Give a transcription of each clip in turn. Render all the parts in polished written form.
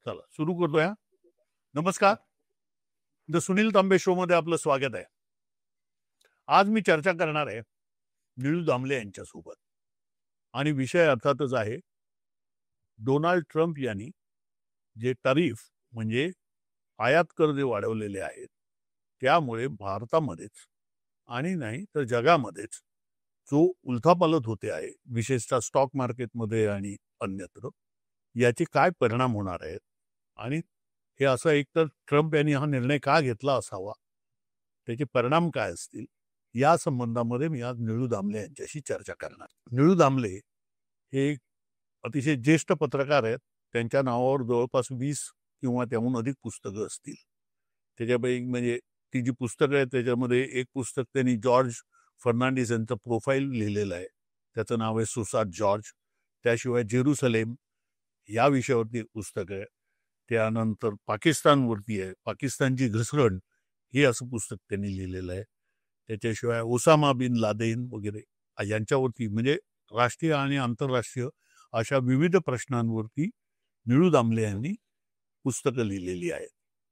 चला सुरू करतोय. नमस्कार. द सुनील तांबे शो मध्ये आपलं स्वागत आहे. आज मी चर्चा करणार आहे निळू दामले यांच्यासोबत आणि विषय अर्थातच आहे डोनाल्ड ट्रम्प यांनी जे टॅरिफ म्हणजे आयात कर जे वाढवलेले आहेत त्यामुळे भारतामध्येच आणि नाही तर जगामध्येच जो उलथापालथ होते आहे, विशेषतः स्टॉक मार्केटमध्ये आणि अन्यत्र, याचे काय परिणाम होणार आहेत आणि हे असं एकतर ट्रम्प यांनी हा निर्णय का घेतला असावा, त्याचे परिणाम काय असतील, या संबंधामध्ये मी आज निळू दामले यांच्याशी चर्चा करणार. निळू दामले हे एक अतिशय ज्येष्ठ पत्रकार आहेत. त्यांच्या नावावर जवळपास 20 किंवा त्याहून अधिक पुस्तकं असतील. त्याच्यापैकी म्हणजे ती जी पुस्तकं आहेत त्याच्यामध्ये एक पुस्तक त्यांनी जॉर्ज फर्नांडिस यांचं प्रोफाईल लिहिलेलं आहे. त्याचं नाव आहे सुसाट जॉर्ज. त्याशिवाय जेरुसलेम या विषयावरती एक पुस्तक आहे. त्यानंतर पाकिस्तानवरती आहे, पाकिस्तानची घसरण, हे असं पुस्तक त्यांनी लिहिलेलं आहे. त्याच्याशिवाय ओसामा बिन लादेन वगैरे यांच्यावरती म्हणजे राष्ट्रीय आणि आंतरराष्ट्रीय अशा विविध प्रश्नांवरती निळू दामले यांनी पुस्तकं लिहिलेली आहेत.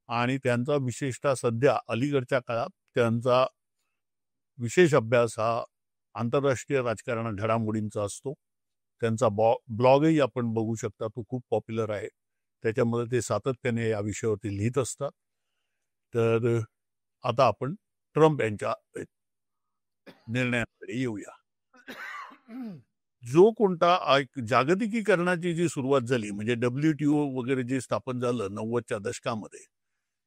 आणि त्यांचा विशेषतः सध्या अलीकडच्या काळात त्यांचा विशेष अभ्यास हा आंतरराष्ट्रीय राजकारण घडामोडींचा असतो. त्यांचा ब्लॉगही आपण बघू शकता, तो खूप पॉप्युलर आहे. त्याच्यामध्ये ते सातत्याने या विषयावरती लिहित असतात. तर आता आपण ट्रम्प यांच्या निर्णयाकडे येऊया. जो कोणता जागतिकीकरणाची जी सुरुवात झाली म्हणजे WTO वगैरे जे स्थापन झालं 90च्या दशकामध्ये,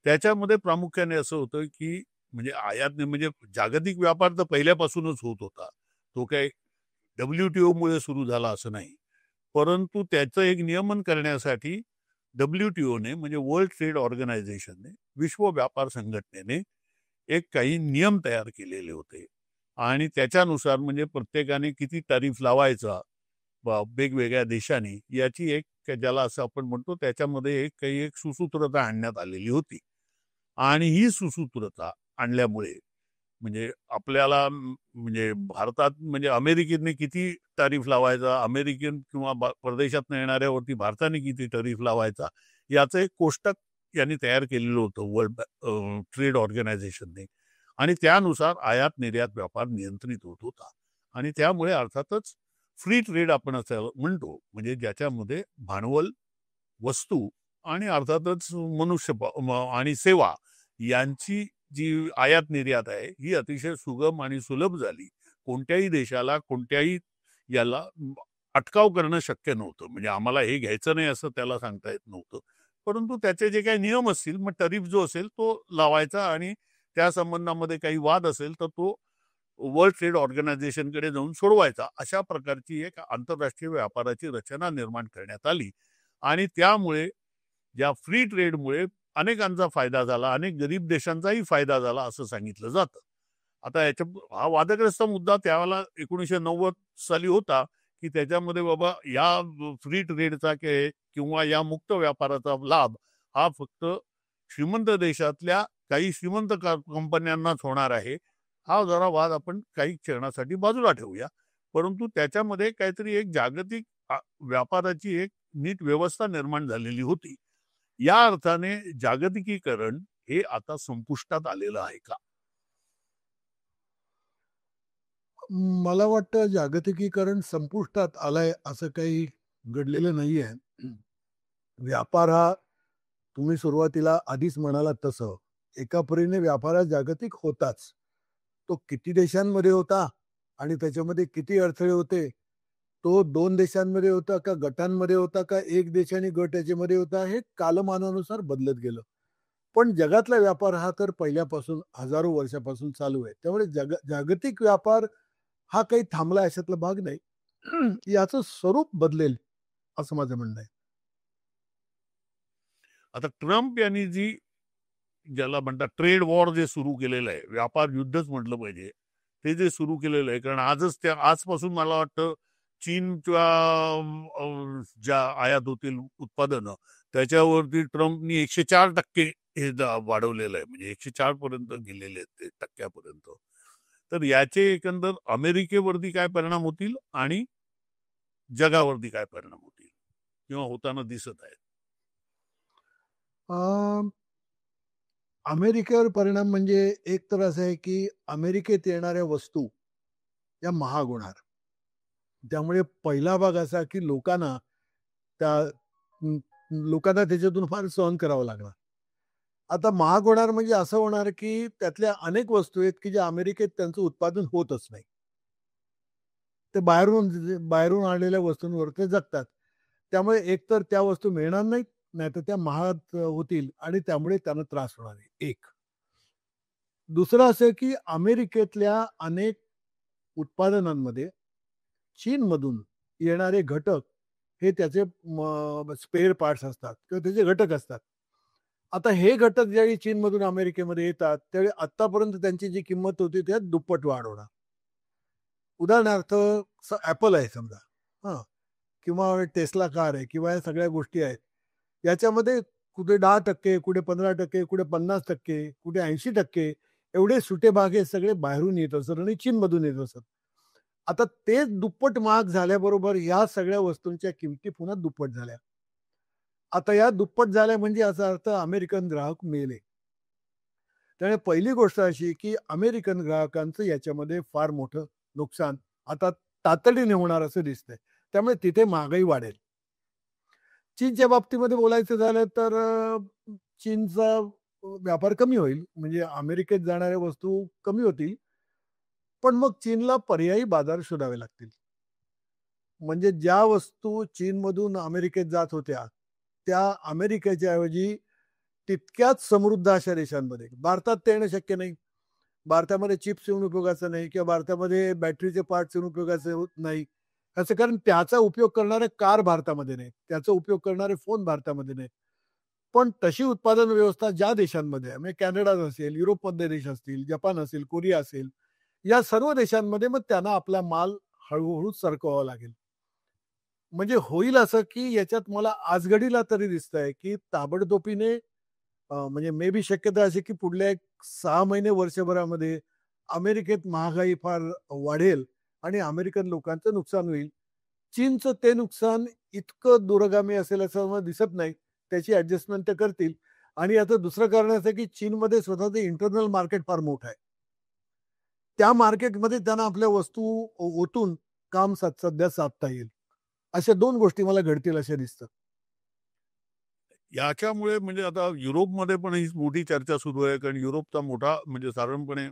त्याच्यामध्ये प्रामुख्याने असं होतं की म्हणजे आयात म्हणजे जागतिक व्यापार तर पहिल्यापासूनच होत होता. तो काही WTO मुळे सुरू झाला असं नाही. परंतु त्याचं एक नियमन करण्यासाठी WTOने म्हणजे वर्ल्ड ट्रेड ऑर्गनायझेशनने, विश्व व्यापार संघटनेने एक काही नियम तयार केलेले होते. आणि त्याच्यानुसार म्हणजे प्रत्येकाने किती टॅरिफ लावायचा वेगवेगळ्या देशांनी, याची एक ज्याला असं आपण म्हणतो त्याच्यामध्ये एक सुसूत्रता आणण्यात आलेली होती. आणि ही सुसूत्रता आणल्यामुळे म्हणजे आपल्याला म्हणजे भारतात म्हणजे अमेरिकेने किती टॅरिफ लावायचा, अमेरिकन किंवा परदेशातून येणाऱ्यावरती भारताने किती टॅरिफ लावायचा, याचं एक कोष्टक यांनी तयार केलेलं होतं वर्ल्ड ट्रेड ऑर्गनायझेशनने. आणि त्यानुसार आयात निर्यात व्यापार नियंत्रित होत होता. आणि त्यामुळे अर्थातच फ्री ट्रेड आपण असं म्हणतो, म्हणजे ज्याच्यामध्ये भांडवल, वस्तू आणि अर्थातच मनुष्य आणि सेवा यांची जी आयात निर्यात आहे ही अतिशय सुगम आणि सुलभ झाली. कोणत्याही देशाला कोणत्याही याला अटकाव करणं शक्य नव्हतं. म्हणजे आम्हाला हे घ्यायचं नाही असं त्याला सांगता येत नव्हतं. परंतु त्याचे जे काही नियम असतील, मग टॅरिफ जो असेल तो लावायचा आणि त्या संबंधामध्ये काही वाद असेल तर तो वर्ल्ड ट्रेड ऑर्गनायझेशनकडे जाऊन सोडवायचा. अशा प्रकारची एक आंतरराष्ट्रीय व्यापाराची रचना निर्माण करण्यात आली. आणि त्यामुळे या फ्री ट्रेडमुळे अनेकांचा फायदा झाला, अनेक गरीब देशांचाही फायदा झाला असं सांगितलं जातं. आता हा वादग्रस्त मुद्दा त्यावेळेला 1990 साली होता की त्याच्यामध्ये बाबा या फ्री ट्रेडचा किंवा या मुक्त व्यापाराचा लाभ हा फक्त श्रीमंत देशातल्या काही श्रीमंत कंपन्यांनाच होणार आहे. हा जरा वाद आपण काही क्षणासाठी बाजूला ठेवूया. परंतु त्याच्यामध्ये काहीतरी एक जागतिक व्यापाराची एक नीट व्यवस्था निर्माण झालेली होती. या अर्थाने जागतिकीकरण हे आता संपुष्टात आलेलं आहे का? मला वाटतं जागतिकीकरण संपुष्टात आलंय असं काही घडलेलं नाहीये. व्यापार हा तुम्ही सुरुवातीला आधीच म्हणालात तसं एका परीने व्यापार हा जागतिक होताच. तो किती देशांमध्ये होता आणि त्याच्यामध्ये किती अडथळे होते, तो 2 देशांमध्ये होता का गटांमध्ये होता का एक देश आणि गट याच्यामध्ये होता, हे कालमानानुसार बदलत गेलं. पण जगातला व्यापार हा तर पहिल्यापासून हजारो वर्षापासून चालू आहे. त्यामुळे जागतिक व्यापार हा काही थांबला अशातला भाग नाही. याचं स्वरूप बदलेल असं माझं म्हणणं आहे. आता ट्रम्प यांनी जी ज्याला म्हणतात ट्रेड वॉर जे सुरू केलेलं आहे, व्यापार युद्धच म्हटलं पाहिजे, ते जे सुरू केलेलं आहे, कारण आजपासून मला वाटतं चीनच्या ज्या आयात होतील उत्पादनं त्याच्यावरती ट्रम्पनी 104% हे वाढवलेलं आहे. म्हणजे 104 पर्यंत गेलेले आहेत ते टक्क्यापर्यंत. तर याचे एकंदर अमेरिकेवरती काय परिणाम होतील आणि जगावरती काय परिणाम होतील किंवा होताना दिसत आहेत? अ, अमेरिकेवर परिणाम म्हणजे एक तर असं आहे, की अमेरिकेत येणाऱ्या वस्तू या महाग होणार. त्यामुळे पहिला भाग असा, की त्या अं, लोकांना त्याच्यातून फार सहन करावं लागणार. आता महाग होणार म्हणजे असं होणार, की त्यातल्या अनेक वस्तू आहेत, की ज्या अमेरिकेत त्यांचं उत्पादन होतच नाही. ते बाहेरून आणलेल्या वस्तूंवर ते जगतात. त्यामुळे एकतर त्या वस्तू मिळणार नाहीत, नाहीतर त्या महाग होतील आणि त्यामुळे त्यांना त्रास होणार आहे, एक. दुसरं असं, की अमेरिकेतल्या अनेक उत्पादनांमध्ये चीनमधून येणारे घटक हे त्याचे स्पेअर पार्ट्स असतात किंवा त्याचे घटक असतात. आता हे घटक ज्यावेळी चीनमधून अमेरिकेमध्ये येतात, त्यावेळी आत्तापर्यंत त्यांची जी किंमत होती त्यात दुप्पट वाढ होणार. उदाहरणार्थ Apple आहे समजा, हां, किंवा Tesla कार आहे किंवा या सगळ्या गोष्टी आहेत. याच्यामध्ये कुठे 10%, कुठे 15%, कुठे 50%, कुठे 80% एवढे सुटे भाग हे सगळे बाहेरून येत असत आणि चीनमधून येत असत. आता तेच दुप्पट महाग झाल्याबरोबर या सगळ्या वस्तूंच्या किमती पुन्हा दुप्पट झाल्या. आता या दुप्पट झाल्या म्हणजे याचा अर्थ अमेरिकन ग्राहक मेले. त्यामुळे पहिली गोष्ट अशी, की अमेरिकन ग्राहकांचं याच्यामध्ये फार मोठं नुकसान आता तातडीने होणार असं दिसतंय. त्यामुळे तिथे महागाई वाढेल. चीनच्या बाबतीमध्ये बोलायचं झालं तर चीनचा व्यापार कमी होईल. म्हणजे अमेरिकेत जाणाऱ्या वस्तू कमी होतील. पण मग चीनला पर्यायी बाजार शोधावे लागतील. म्हणजे ज्या वस्तू चीनमधून अमेरिकेत जात होत्या, त्या अमेरिकेच्या ऐवजी तितक्याच समृद्ध अशा देशांमध्ये भारतात ते येणं शक्य नाही. भारतामध्ये चिप्स येऊन उपयोगाचं नाही किंवा भारतामध्ये बॅटरीचे पार्ट्स येऊन उपयोगाचे होत नाही. असं कारण त्याचा उपयोग करणारे कार भारतामध्ये नाही. त्याचा उपयोग करणारे फोन भारतामध्ये नाही. पण तशी उत्पादन व्यवस्था ज्या देशांमध्ये आहे, म्हणजे कॅनडा असेल, युरोपमधले देश असतील, जपान असेल, कोरिया असेल, या सर्व देशांमध्ये मग त्यांना आपला माल हळू सरकवावा लागेल. म्हणजे होईल असं, की याच्यात मला आजघडीला तरी दिसतंय, की ताबडतोबीने म्हणजे मे बी शक्यता अशी, की पुढल्या एक 6 महिने, वर्षभरामध्ये अमेरिकेत महागाई फार वाढेल आणि अमेरिकन लोकांचं नुकसान होईल. चीनचं ते नुकसान इतकं दूरगामी असेल असं मला दिसत नाही. त्याची ॲडजस्टमेंट ते करतील आणि आता दुसरं कारण असं आहे, की चीनमध्ये स्वतःचं इंटरनल मार्केट फार मोठं आहे. त्या मार्केटमध्ये त्यांना आपल्या वस्तू ओतून काम सध्या साधता येईल. अशा 2 गोष्टी मला घडतील अशा दिसतं. याच्यामुळे म्हणजे आता युरोपमध्ये पण ही मोठी चर्चा सुरू आहे. कारण युरोपचा मोठा म्हणजे साधारणपणे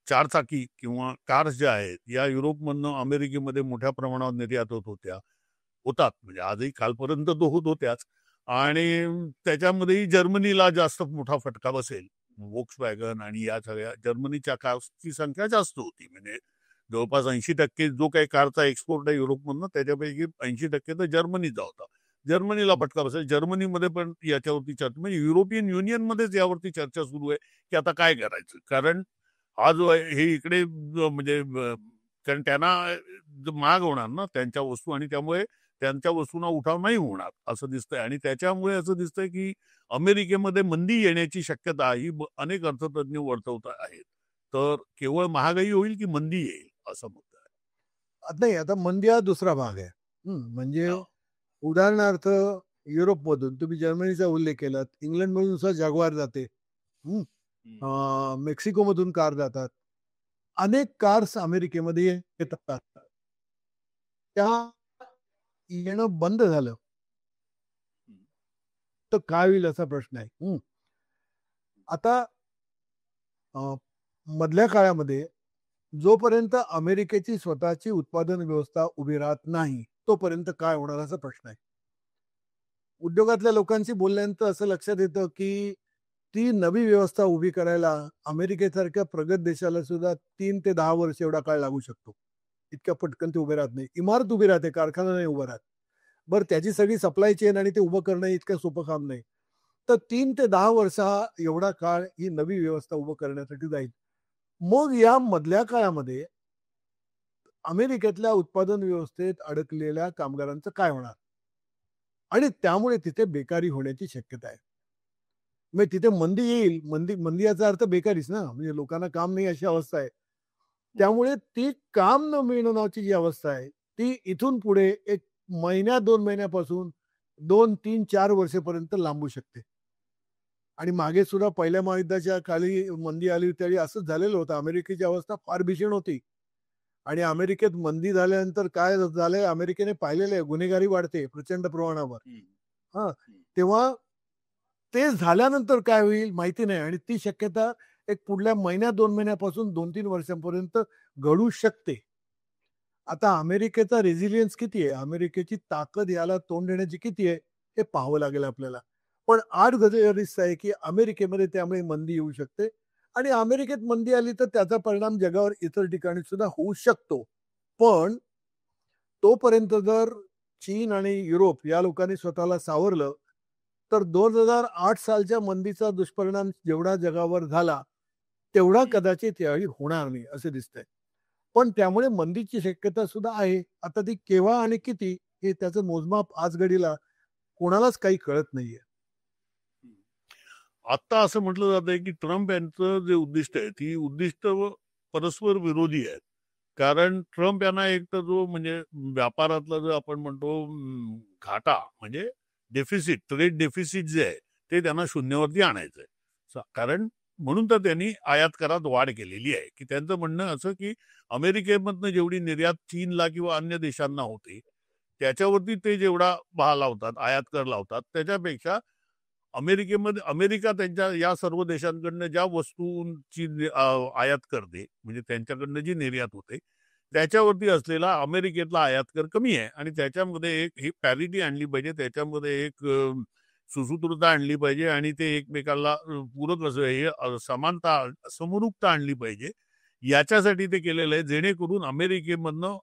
चारचाकी किंवा कार्स ज्या आहेत, या युरोपमधनं अमेरिकेमध्ये मोठ्या प्रमाणावर निर्यात होतात. म्हणजे आजही कालपर्यंत तो होत होत्याच. आणि त्याच्यामध्येही जर्मनीला जास्त मोठा फटका बसेल. Volkswagen आणि या सगळ्या जर्मनीच्या कार्सची संख्या जास्त होती. म्हणजे जवळपास 80% जो काही कारचा एक्सपोर्ट आहे युरोपमधनं, त्याच्यापैकी 80% तर जर्मनीचा होता. जर्मनीला फटका बसेल. जर्मनीमध्ये पण याच्यावरती चर्चा, म्हणजे युरोपियन युनियनमध्येच यावरती चर्चा सुरू आहे, की आता काय करायचं? कारण हा जो आहे हे इकडे म्हणजे कारण त्यांना महाग होणार ना त्यांच्या वस्तू, आणि त्यामुळे त्यांच्या वस्तूंना उठाव नाही होणार असं दिसतंय. आणि त्याच्यामुळे असं दिसतंय, की अमेरिकेमध्ये मंदी येण्याची शक्यता ही अनेक अर्थतज्ञ वर्तवत आहेत. तर केवळ महागाई होईल की मंदी येईल असं मत आहे. नाही, आता मंदी हा दुसरा भाग आहे. म्हणजे हो. उदाहरणार्थ युरोपमधून तुम्ही जर्मनीचा उल्लेख केलात. इंग्लंडमधून सुद्धा जगवार जाते. हं. हम्म. मेक्सिकोमधून कार जातात. अनेक कार्स अमेरिकेमध्ये येतात. त्या येणं बंद झालं, तर काय होईल असा प्रश्न आहे. आता अ, मधल्या काळामध्ये जोपर्यंत अमेरिकेची स्वतःची उत्पादन व्यवस्था उभी राहत नाही, तोपर्यंत काय होणार असा प्रश्न आहे. उद्योगातल्या लोकांशी बोलल्यानंतर असं लक्षात येतं, की ती नवी व्यवस्था उभी करायला अमेरिकेसारख्या प्रगत देशाला सुद्धा 3 ते 10 वर्ष एवढा काळ लागू शकतो. इतक्या पटकन ते उभे राहत नाही. इमारत उभी राहते, कारखाना नाही उभा राहत. बरं त्याची सगळी सप्लाय चेन आणि ते उभं करणं इतकं सोपं काम नाही. तर 3 ते 10 वर्ष हा एवढा काळ ही नवी व्यवस्था उभं करण्यासाठी जाईल. मग या मधल्या काळामध्ये अमेरिकेतल्या उत्पादन व्यवस्थेत अडकलेल्या कामगारांचं काय होणार? आणि त्यामुळे तिथे बेकारी होण्याची शक्यता आहे. म्हणजे तिथे मंदी येईल. मंदी मंदी याचा अर्थ बेकारीच ना. म्हणजे लोकांना काम नाही अशी अवस्था आहे. त्यामुळे ती काम न मिळणं नावाची जी अवस्था आहे, ती इथून पुढे 1 महिन्या 2 महिन्यापासून 2, 3, 4 वर्षेपर्यंत लांबू शकते. आणि मागे सुद्धा पहिल्या महायुद्धाच्या खाली मंदी आली त्यावेळी असंच झालेलं होतं. अमेरिकेची अवस्था फार भीषण होती आणि अमेरिकेत मंदी झाल्यानंतर काय झालंय, अमेरिकेने पाहिलेलं आहे, गुन्हेगारी वाढते प्रचंड प्रमाणावर. हां, तेव्हा ते झाल्यानंतर काय होईल माहिती नाही आणि ती शक्यता एक पुढल्या महिन्यात 2 महिन्यापासून 2-3 वर्षांपर्यंत घडू शकते. आता अमेरिकेचा रेझिलियन्स किती आहे? अमेरिकेची ताकद याला तोंड देण्याची किती आहे? हे पाहावं लागेल आपल्याला. पण 8 गजेरिस्त आहे, की अमेरिकेमध्ये त्यामुळे मंदी येऊ शकते आणि अमेरिकेत मंदी आली तर त्याचा परिणाम जगावर इतर ठिकाणी सुद्धा होऊ शकतो. पण तोपर्यंत जर चीन आणि युरोप या लोकांनी स्वतःला सावरलं, तर 2008 सालच्या मंदीचा दुष्परिणाम जेवढा जगावर झाला, तेवढा कदाचित यावेळी होणार नाही, असं दिसतंय. पण त्यामुळे मंदीची शक्यता सुद्धा आहे. आता ती केव्हा आणि किती हे त्याचं मोजमाप आजघडीला कोणालाच काही कळत नाहीये. आता असं म्हटलं जातंय की ट्रम्प यांचं जे उद्दिष्ट आहे ती उद्दिष्ट परस्पर विरोधी आहेत. कारण ट्रम्प यांना एक तर जो म्हणजे व्यापारातला जो आपण म्हणतो घाटा म्हणजे डेफिसिट, ट्रेड डेफिसिट जे आहे ते त्यांना शून्यावरती आणायचंय. कारण म्हणून तर त्यांनी आयात करात वाढ केलेली आहे, की त्यांचं म्हणणं असं की अमेरिकेमधनं जेवढी निर्यात चीनला किंवा अन्य देशांना होते त्याच्यावरती ते जेवढा लावतात, आयात कर लावतात, त्याच्यापेक्षा अमेरिकेमध्ये अमेरिका त्यांच्या या सर्व देशांकडनं ज्या वस्तूंची आयात करते म्हणजे त्यांच्याकडनं जी निर्यात होते त्याच्यावरती असलेला अमेरिकेतला आयात कर कमी आहे आणि त्याच्यामध्ये एक ही पॅरिटी आणली पाहिजे, त्याच्यामध्ये एक सुसूत्रता आणली पाहिजे आणि ते एकमेकांना पूरक असं हे समानता समरूपता आणली पाहिजे. याच्यासाठी ते केलेलं आहे जेणेकरून अमेरिकेमधनं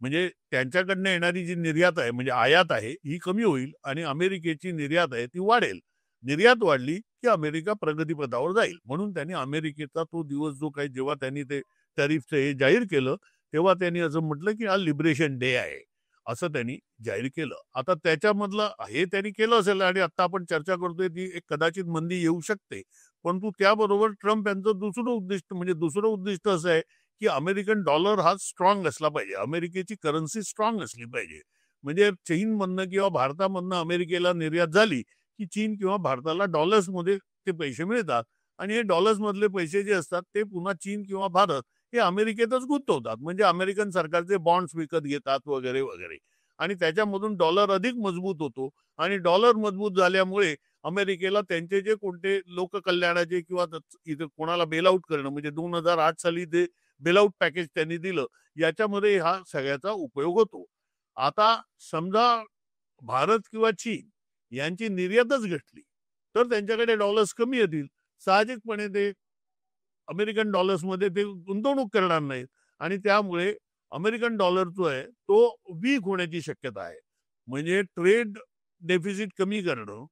म्हणजे त्यांच्याकडनं येणारी जी निर्यात आहे म्हणजे आयात आहे ही कमी होईल आणि अमेरिकेची निर्यात आहे ती वाढेल. निर्यात वाढली की अमेरिका प्रगतीपथावर जाईल. म्हणून त्यांनी अमेरिकेचा तो दिवस जो काही जेव्हा त्यांनी ते टॅरिफचं हे जाहीर केलं तेव्हा त्यांनी असं म्हटलं की हा लिबरेशन डे आहे असं त्यांनी जाहीर केलं. आता त्याच्यामधलं हे त्यांनी केलं असेल आणि आता आपण चर्चा करतोय ती एक कदाचित मंदी येऊ शकते. परंतु त्याबरोबर ट्रम्प यांचं दुसरं उद्दिष्ट असं आहे की अमेरिकन डॉलर हा स्ट्रॉंग असला पाहिजे. अमेरिकेची करन्सी स्ट्रॉंग असली पाहिजे. म्हणजे चीनमधनं किंवा भारतामधनं अमेरिकेला निर्यात झाली की चीन किंवा भारताला डॉलर्समध्ये ते पैसे मिळतात आणि हे डॉलर्समधले पैसे जे असतात ते पुन्हा चीन किंवा भारत हे अमेरिकेतच गुंतवतात. म्हणजे अमेरिकन सरकारचे बॉन्ड्स विकत घेतात वगैरे वगैरे आणि त्याच्यामधून डॉलर अधिक मजबूत होतो आणि डॉलर मजबूत झाल्यामुळे अमेरिकेला त्यांचे जे कोणते लोककल्याणाचे किंवा इथे कोणाला बेलआउट करणं म्हणजे 2008 साली ते बेलआउट पॅकेज त्यांनी दिलं याच्यामध्ये हा सगळ्याचा उपयोग होतो. आता समजा भारत किंवा चीन यांची निर्यातच घटली तर त्यांच्याकडे डॉलर्स कमी येतील. साहजिकपणे ते अमेरिकन डॉलर्समध्ये ते गुंतवणूक करणार नाहीत आणि त्यामुळे अमेरिकन डॉलर जो आहे तो वीक होण्याची शक्यता आहे. म्हणजे ट्रेड डेफिसिट कमी करणं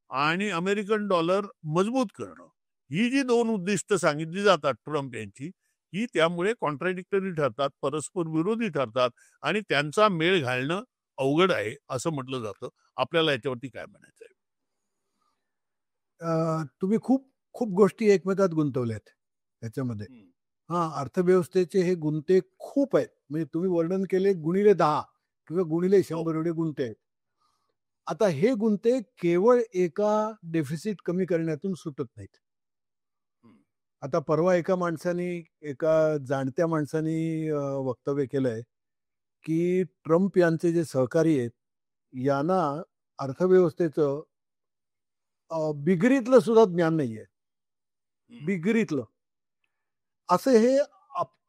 आणि अमेरिकन डॉलर मजबूत करणं ही जी 2 उद्दिष्ट सांगितली जातात ट्रम्प यांची ही त्यामुळे कॉन्ट्राडिक्टरी ठरतात, परस्पर विरोधी ठरतात आणि त्यांचा मेळ घालणं अवघड आहे असं म्हटलं जातं. आपल्याला याच्यावरती काय म्हणायचं आहे? तुम्ही खूप खूप गोष्टी एकमेकात गुंतवल्यात त्याच्यामध्ये. हां, अर्थव्यवस्थेचे हे गुंते खूप आहेत. म्हणजे तुम्ही वर्णन केले गुणिले 10 किंवा गुणिले 100 एवढे गुंते आहेत. आता हे गुंते केवळ एका डेफिसिट कमी करण्यातून सुटत नाहीत. आता परवा एका जाणत्या माणसाने वक्तव्य केलंय, की ट्रम्प यांचे जे सहकारी आहेत, यांना अर्थव्यवस्थेचं बिगरीतलं सुद्धा ज्ञान नाहीये. बिगरीतलं. असं हे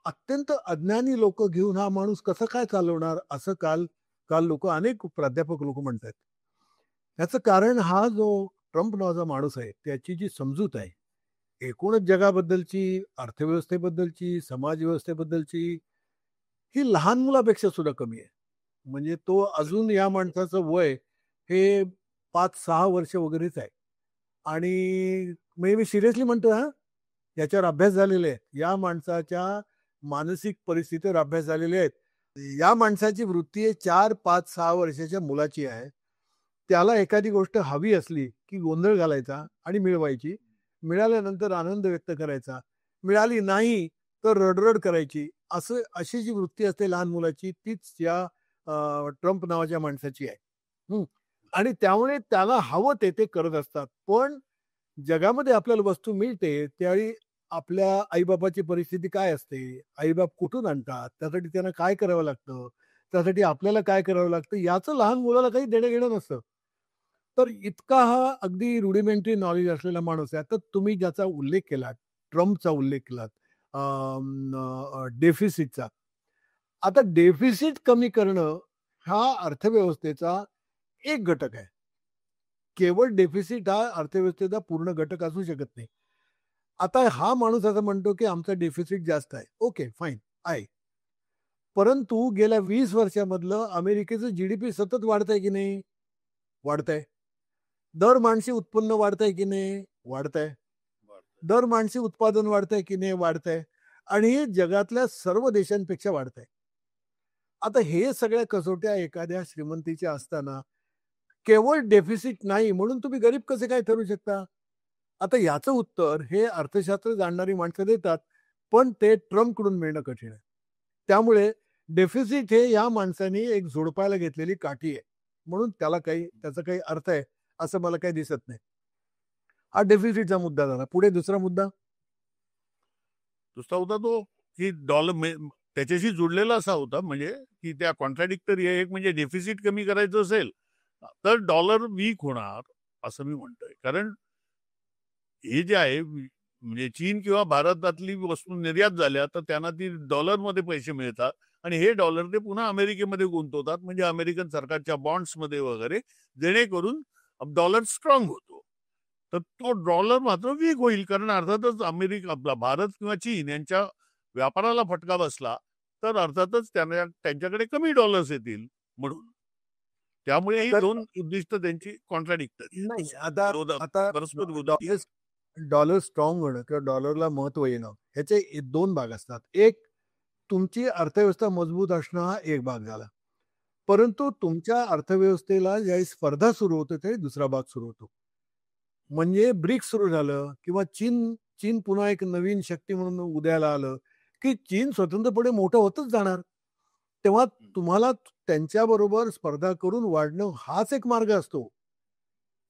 अत्यंत अज्ञानी लोक घेऊन हा माणूस कसं काय चालवणार असं काल काल लोक अनेक प्राध्यापक लोक म्हणतात. त्याचं कारण हा जो ट्रम्प नावाचा माणूस आहे त्याची जी समजूत आहे एकूणच जगाबद्दलची, अर्थव्यवस्थेबद्दलची, समाज व्यवस्थेबद्दलची ही लहान मुलापेक्षा सुद्धा कमी आहे. म्हणजे तो अजून या माणसाचं वय हे 5-6 वर्ष वगैरेच आहे. आणि म्हणजे मी सिरियसली म्हणतो हां, याच्यावर अभ्यास झालेले आहेत. या माणसाच्या मानसिक परिस्थितीवर अभ्यास झालेले आहेत. या माणसाची वृत्ती आहे 4, 5, 6 वर्षाच्या मुलाची आहे. त्याला एखादी गोष्ट हवी असली, की गोंधळ घालायचा आणि मिळवायची. मिळाल्यानंतर आनंद व्यक्त करायचा. मिळाली नाही तर रडरड करायची. अशी जी वृत्ती असते लहान मुलाची तीच या ट्रम्प नावाच्या माणसाची आहे. हं. आणि त्यामुळे त्याला हवं ते करत असतात. पण जगामध्ये आपल्याला वस्तू मिळते त्यावेळी आपल्या आईबापाची परिस्थिती काय असते, आईबाप कुठून आणतात, त्यासाठी त्यांना काय करावं लागतं, त्यासाठी आपल्याला काय करावं लागतं, याचं लहान मुलाला काही देणं घेणं नसतं. तर इतका हा अगदी रुडिमेंटरी नॉलेज असलेला माणूस आहे. आता तुम्ही ज्याचा उल्लेख केला, ट्रम्पचा उल्लेख केलात, डेफिसिटचा. आता डेफिसिट कमी करणं हा अर्थव्यवस्थेचा एक घटक आहे. केवळ डेफिसिट हा अर्थव्यवस्थेचा पूर्ण घटक असू शकत नाही. आता हा माणूस असं म्हणतो, की आमचा डेफिसिट जास्त आहे. ओके, फाईन आहे. परंतु गेल्या 20 वर्षामधलं अमेरिकेचं जीडीपी सतत वाढतंय की नाही? वाढतंय. दर माणसी उत्पन्न वाढतंय की नाही? वाढतंय. दर माणसी उत्पादन वाढतंय की नाही? वाढतंय. आणि हे जगातल्या सर्व देशांपेक्षा वाढतंय. आता हे सगळ्या कसोट्या एखाद्या श्रीमंतीच्या असताना केवळ डेफिसिट नाही म्हणून तुम्ही गरीब कसे काय ठरू शकता? आता याचं उत्तर हे अर्थशास्त्र जाणणारी माणसं देतात, पण ते ट्रम्पकडून मिळणं कठीण आहे. त्यामुळे डेफिसिट हे या माणसाने एक झोडपायला घेतलेली काठी आहे. म्हणून त्याचा काही अर्थ आहे, असं मला काही दिसत नाही. हा डेफिसिटचा मुद्दा झाला. पुढे दुसरा मुद्दा. दुसरा होता तो की त्याच्याशी जुडलेला असा होता, म्हणजे की त्या कॉन्ट्राडिक्टरी आहे. एक म्हणजे डेफिसिट कमी करायचं असेल तर डॉलर वीक होणार असं मी म्हणतोय. कारण हे जे आहे म्हणजे चीन किंवा भारतातली वस्तू निर्यात झाल्या तर त्यांना ती डॉलरमध्ये पैसे मिळतात आणि हे डॉलर ते पुन्हा अमेरिकेमध्ये गुंतवतात, म्हणजे अमेरिकन सरकारच्या बॉन्ड्समध्ये वगैरे, जेणेकरून डॉलर स्ट्रॉंग होतो. तर तो डॉलर मात्र वीक होईल, कारण अर्थातच आपला भारत किंवा चीन यांच्या व्यापाराला फटका बसला तर अर्थातच त्यांच्याकडे कमी डॉलर्स येतील म्हणून. त्यामुळे ही तर दोन उद्दिष्ट त्यांची कॉन्ट्राडिक्टरी नाही, आहेत, आता परस्पर विरोधी डॉलर आहेत. डॉलर स्ट्रॉंग होणं किंवा डॉलरला महत्त्व येणं ह्याचे 2 भाग असतात. एक, तुमची अर्थव्यवस्था मजबूत असणं हा एक भाग झाला. परंतु तुमच्या अर्थव्यवस्थेला ज्यावेळी स्पर्धा सुरू होते त्यावेळी दुसरा भाग सुरू होतो. म्हणजे ब्रिक्स सुरू झालं किंवा चीन चीन पुन्हा एक नवीन शक्ती म्हणून उदयाला आलं, की चीन स्वतंत्रपणे मोठं होतच जाणार. तेव्हा तुम्हाला त्यांच्याबरोबर स्पर्धा करून वाढणं हाच एक मार्ग असतो.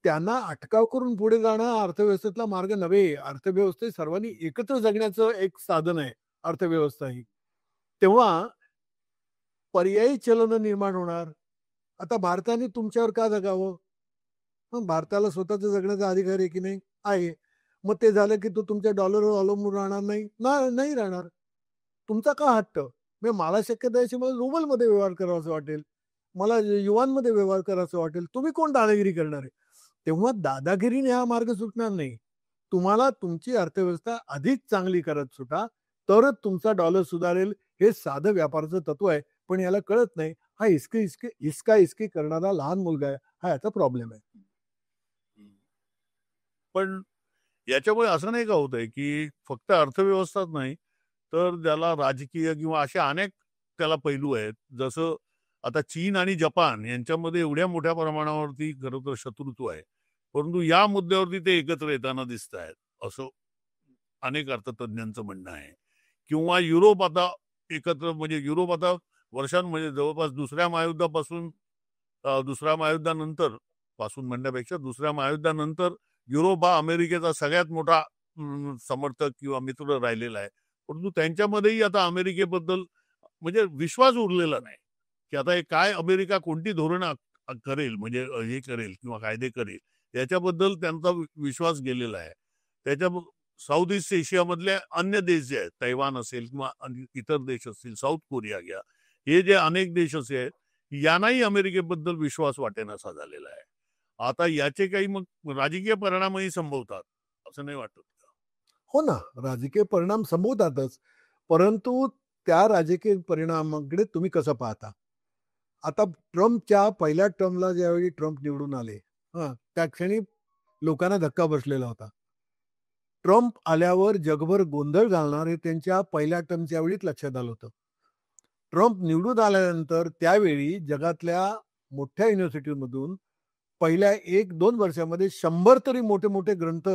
त्यांना अटकाव करून पुढे जाणं हा अर्थव्यवस्थेतला मार्ग नव्हे. अर्थव्यवस्थेत सर्वांनी एकत्र जगण्याचं एक साधन आहे अर्थव्यवस्था ही. तेव्हा पर्यायी चलनं निर्माण होणार. आता भारताने तुमच्यावर का जगावं? मग भारताला स्वतःचं जगण्याचा अधिकार आहे की नाही? आहे. मग ते झालं की तो तुमच्या डॉलरवर अवलंबून राहणार नाही? नाही राहणार. तुमचा का हट्ट? म्हणजे मला शक्यता आहे मला रुबलमध्ये व्यवहार करावासा वाटेल. मला युआनमध्ये व्यवहार करावासा वाटेल. तुम्ही कोण दादागिरी करणार आहे? तेव्हा दादागिरीने हा मार्ग सुटणार नाही. तुम्हाला तुमची अर्थव्यवस्था अधिक चांगली करत सुटा, तरच तुमचा डॉलर सुधारेल. हे साधं व्यापाराचं तत्व आहे. पण याला कळत नाही. हा हिसका-हिसकी करणारा लहान मुलगा आहे. हा याचा प्रॉब्लेम आहे. पण याच्यामुळे असं नाही का होतंय की फक्त अर्थव्यवस्थाच नाही तर त्याला राजकीय किंवा असे अनेक त्याला पैलू आहेत. जसं आता चीन आणि जपान यांच्यामध्ये एवढ्या मोठ्या प्रमाणावरती खरं तर शत्रुत्व आहे, परंतु या मुद्द्यावरती ते एकत्र येताना दिसत आहेत असं अनेक अर्थतज्ञांचं म्हणणं आहे. किंवा युरोप आता एकत्र, म्हणजे युरोप आता म्हणजे जवळपास दुसऱ्या महायुद्धापासून दुसऱ्या महायुद्धानंतर पासून म्हणण्यापेक्षा दुसऱ्या महायुद्धानंतर युरोप हा अमेरिकेचा सगळ्यात मोठा समर्थक किंवा मित्र राहिलेला आहे. परंतु त्यांच्यामध्येही आता अमेरिकेबद्दल म्हणजे विश्वास उरलेला नाही, की आता हे काय अमेरिका कोणती धोरणं करेल, म्हणजे हे करेल किंवा कायदे करेल, याच्याबद्दल त्यांचा विश्वास गेलेला आहे. त्याच्या साऊथ ईस्ट एशियामधले अन्य देश जे आहेत, तैवान असेल किंवा इतर देश असतील, साऊथ कोरिया घ्या, हे जे अनेक देश असे आहेत, यांनाही अमेरिकेबद्दल विश्वास वाटेनासा झालेला आहे. आता याचे काही मग राजकीय परिणामही संभवतात, असं नाही वाटत का? हो ना, राजकीय परिणाम संभवतातच. परंतु त्या राजकीय परिणामाकडे तुम्ही कसं पाहता? आता ट्रम्पच्या पहिल्या टर्मला ज्यावेळी ट्रम्प निवडून आले, त्या क्षणी लोकांना धक्का बसलेला होता. ट्रम्प आल्यावर जगभर गोंधळ घालणार हे त्यांच्या पहिल्या टर्मच्या वेळीच लक्षात आलं होतं. ट्रम्प निवडून आल्यानंतर त्यावेळी जगातल्या मोठ्या युनिव्हर्सिटीमधून पहिल्या 1-2 वर्षामध्ये 100 तरी मोठे-मोठे ग्रंथ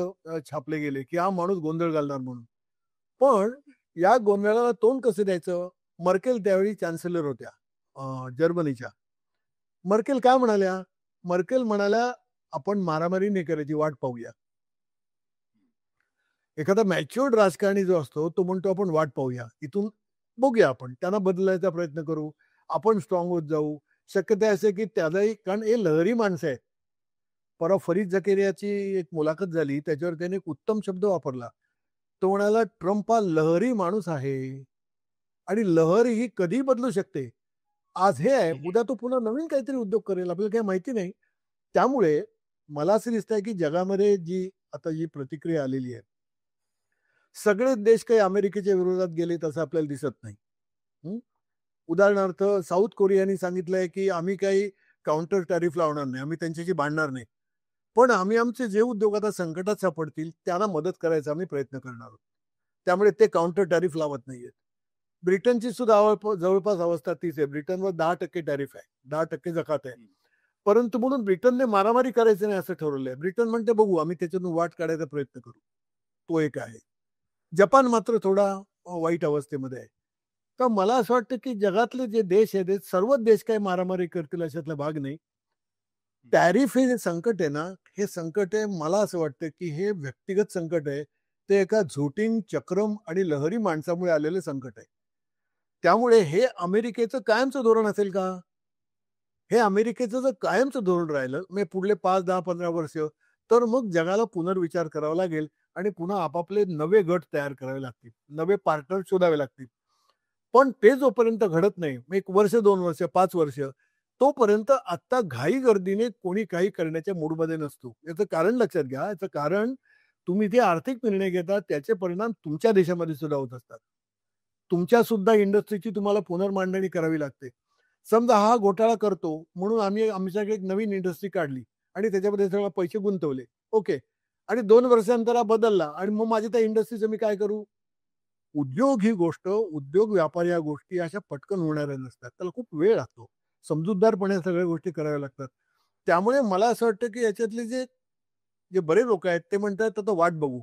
छापले गेले, की हा माणूस गोंधळ घालणार म्हणून. पण या गोंधळाला तोंड कसं द्यायचं? मर्केल त्यावेळी चान्सेलर होत्या जर्मनीच्या. मर्केल काय म्हणाल्या? मर्केल म्हणाल्या, "आपण मारामारी नाही करायची, वाट पाहूया." एखादा मॅच्युअर्ड राजकारणी जो असतो तो म्हणतो आपण वाट पाहूया, इथून बघूया, आपण त्यांना बदलायचा प्रयत्न करू, आपण स्ट्रॉंग होत जाऊ. शक्यता असे की त्यालाही, कारण हे लहरी माणसं आहेत. परवा फरीद झकेरियाची एक मुलाखत झाली, त्याच्यावर त्याने एक उत्तम शब्द वापरला. तो म्हणाला, ट्रम्प हा लहरी माणूस आहे आणि लहर ही कधी बदलू शकते. आज हे आहे, हम्म. उद्या तो पुन्हा नवीन काहीतरी उद्योग करेल, आपल्याला काही माहिती नाही. त्यामुळे मला असं दिसतंय की जगामध्ये जी आता जी प्रतिक्रिया आलेली आहे, सगळेच देश काही अमेरिकेच्या विरोधात गेले असं आपल्याला दिसत नाही. हं? उदाहरणार्थ साऊथ कोरियाने सांगितलंय की आम्ही काही काउंटर टॅरिफ लावणार नाही, आम्ही त्यांच्याशी भांडणार नाही. पण आम्ही आमचे जे उद्योग आता संकटात सापडतील त्यांना मदत करायचा आम्ही प्रयत्न करणार आहोत. त्यामुळे ते काउंटर टॅरिफ लावत नाहीयेत. ब्रिटनची सुद्धा जवळपास अवस्था तीच आहे. ब्रिटनवर 10% टॅरिफ आहे, 10% जकात आहे. परंतु म्हणून ब्रिटनने मारामारी करायची नाही असं ठरवलंय. ब्रिटन म्हणते बघू, आम्ही त्याच्यातून वाट काढायचा प्रयत्न करू. तो एक आहे. जपान मात्र थोडा वाईट अवस्थेमध्ये आहे. तर मला असं वाटतं की जगातले जे देश आहेत, ते सर्वच देश काही मारामारी करतील अशातला भाग नाही. टॅरिफ हे जे संकट आहे ना, हे संकट आहे, मला असं वाटतं की हे व्यक्तिगत संकट आहे. ते एका झोटिंग, चक्रम आणि लहरी माणसामुळे आलेलं संकट आहे. त्यामुळे हे अमेरिकेचं कायमचं धोरण असेल का? हे अमेरिकेचं जर कायमचं धोरण राहिलं, म्हणजे पुढले 5, 10, 15 वर्ष, तर मग जगाला पुनर्विचार करावा लागेल आणि पुन्हा आपापले नवे गट तयार करावे लागतील. नवे पार्टनर शोधावे लागतील. पण ते जोपर्यंत घडत नाही, मग 1 वर्ष, 2 वर्ष, 5 वर्ष, तोपर्यंत आत्ता घाईगर्दीने कोणी काही करण्याच्या मूडमध्ये नसतो. याचं कारण लक्षात घ्या. याचं कारण, तुम्ही जे आर्थिक निर्णय घेता त्याचे परिणाम तुमच्या देशामध्ये सुद्धा होत असतात. तुमच्या सुद्धा इंडस्ट्रीची तुम्हाला पुनर्मांडणी करावी लागते. समजा हा घोटाळा करतो म्हणून आम्ही आमच्याकडे एक नवीन इंडस्ट्री काढली आणि त्याच्यामध्ये सगळे पैसे गुंतवले. ओके. आणि 2 वर्षानंतर हा बदलला आणि मग माझ्या त्या इंडस्ट्रीचं मी काय करू? उद्योग ही गोष्ट, उद्योग व्यापार या गोष्टी अशा पटकन होणाऱ्या नसतात. त्याला खूप वेळ लागतो. समजूतदारपणे सगळ्या गोष्टी कराव्या लागतात. त्यामुळे मला असं वाटतं, की याच्यातले जे जे बरे लोक आहेत ते म्हणतात आता वाट बघू.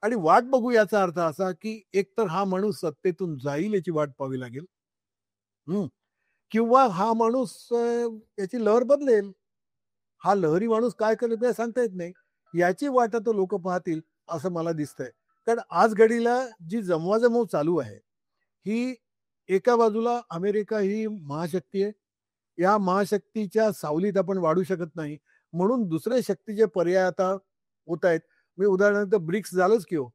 आणि वाट बघू याचा अर्थ असा, की एकतर हा माणूस सत्तेतून जाईल याची वाट पाहावी लागेल. हं. किंवा हा माणूस याची लहर बदलेल. हा लहरी माणूस काय करेल ते सांगता येत नाही. याची वाट आता लोकं पाहतील असं मला दिसतंय. कारण आज घडीला जी जमवाजमव चालू आहे, ही एका बाजूला अमेरिका ही महाशक्ती आहे. या महाशक्तीच्या सावलीत आपण वाढू शकत नाही. म्हणून दुसरे शक्तीचे पर्याय आता होत आहेत. मी उदाहरणार्थ ब्रिक्स झालंच की हो.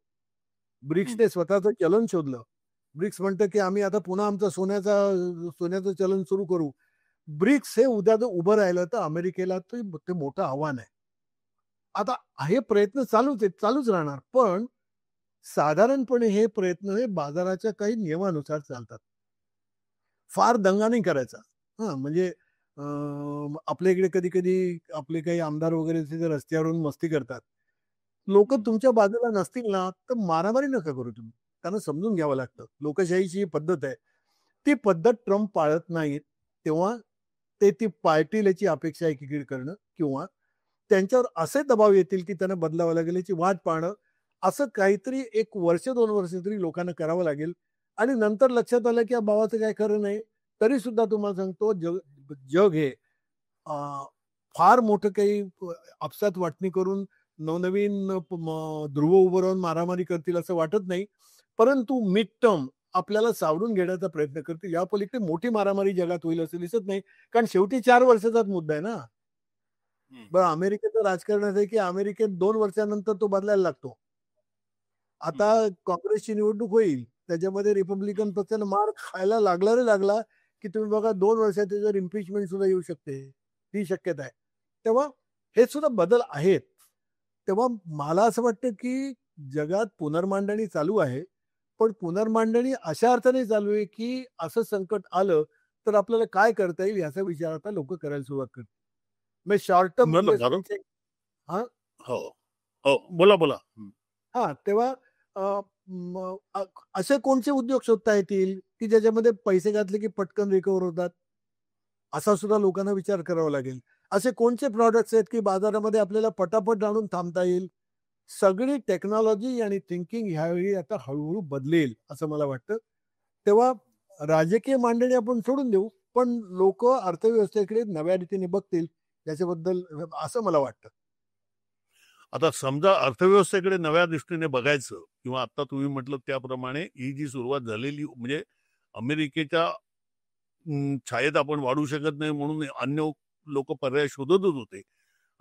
ब्रिक्सने स्वतःचं चलन शोधलं. ब्रिक्स म्हणतं की आम्ही आता पुन्हा आमचं सोन्याचं चलन सुरू करू. ब्रिक्स हे उद्या जर उभं राहिलं तर अमेरिकेला ते मोठं आव्हान आहे. आता हे प्रयत्न चालूच आहेत, चालूच राहणार. पण साधारणपणे हे प्रयत्न हे बाजाराच्या काही नियमानुसार चालतात. फार दंगा नाही करायचा. हां, म्हणजे आपल्या इकडे कधी-कधी आपले काही आमदार वगैरे ते रस्त्यावरून मस्ती करतात. लोकं तुमच्या बाजूला नसतील ना, तर मारामारी नका करू तुम्ही. त्यांना समजून घ्यावं लागतं. लोकशाहीची ही पद्धत आहे. ती पद्धत ट्रम्प पाळत नाहीत. तेव्हा ते ती पाळतील याची अपेक्षा एकीकडे करणं किंवा त्यांच्यावर असे दबाव येतील, की त्यांना बदलावं लागेल याची वाट पाहणं. असं काहीतरी 1 वर्ष, 2 वर्ष तरी लोकांना करावं लागेल आणि नंतर लक्षात आलं, की या भावाचं काही खरं नाही. तरी सुद्धा तुम्हाला सांगतो, जग जग हे अ, फार मोठं काही आपसात वाटणी करून नवनवीन ध्रुव उभं राहून मारामारी करतील असं वाटत नाही. परंतु मिड टर्म आपल्याला सावरून घेण्याचा प्रयत्न करतील. यापलीकडे मोठी मारामारी जगात होईल असं दिसत नाही. कारण शेवटी 4 वर्षाचाच मुद्दा आहे ना. बरं, अमेरिकेचं राजकारण असं आहे, की अमेरिकेत 2 वर्षानंतर तो बदलायला लागतो. आता काँग्रेसची निवडणूक होईल. त्याच्यामध्ये रिपब्लिकन पक्षाला मार खायला लागला रे लागला, की तुम्ही बघा 2 वर्षात त्याच्यावर इम्पीचमेंट सुद्धा येऊ शकते. ही शक्यता आहे. तेव्हा हे सुद्धा बदल आहेत. तेव्हा मला असं वाटतं, की जगात पुनर्मांडणी चालू आहे. पण पुनर्मांडणी अशा अर्थाने चालू आहे, की असं संकट आलं, तर आपल्याला काय करता येईल याचा विचार आता लोकं करायला सुरुवात करतील. मग शॉर्ट टर्म बरं, कारण इन्व्हेस्टमेंटचे हां, हो, हो. बोला, बोला. हां, तेव्हा मग असे कोणते उद्योग शोधता येतील, की ज्याच्यामध्ये पैसे घातले की पटकन रिकव्हर होतात? असा सुद्धा लोकांना विचार करावा लागेल. असे कोणते प्रॉडक्ट्स आहेत, की बाजारामध्ये आपल्याला पटापट आणून थांबता येईल? सगळी टेक्नॉलॉजी आणि थिंकिंग ह्यावेळी आता हळू बदलेल, असं मला वाटतं. तेव्हा राजकीय मांडणी आपण सोडून देऊ, पण लोकं अर्थव्यवस्थेकडे नव्या रीतीने बघतील, याच्याबद्दल असं मला वाटतं. आता समजा अर्थव्यवस्थेकडे नव्या दृष्टीने बघायचं किंवा आता तुम्ही म्हटलं त्याप्रमाणे ही जी सुरुवात झालेली म्हणजे अमेरिकेच्या छायेत आपण वाढू शकत नाही म्हणून अन्य लोक पर्याय शोधतच होते.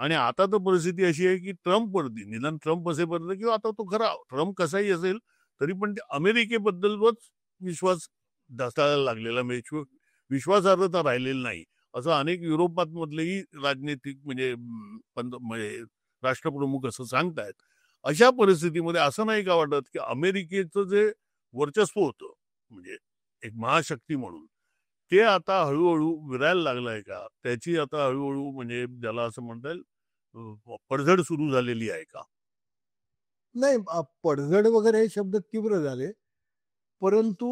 आणि आता तर परिस्थिती अशी आहे की ट्रम्पवरती निदान ट्रम्प असेपर्यंत किंवा आता तो खरा ट्रम्प कसाही असेल तरी पण ते अमेरिकेबद्दलच विश्वास ढासळायला लागलेला म्हणजे विश्वासार्हता राहिलेली नाही असं अनेक युरोपातमधलेही राजनीतिक म्हणजे राष्ट्रप्रमुख असं सांगतायत. अशा परिस्थितीमध्ये असं नाही का वाटत की अमेरिकेचं जे वर्चस्व होतं म्हणजे एक महाशक्ती म्हणून ते आता हळूहळू विरायला लागलंय का? त्याची आता हळूहळू म्हणजे ज्याला असं म्हणता येईल पडझड सुरू झालेली आहे का? नाही, पडझड वगैरे हे शब्द तीव्र झाले. परंतु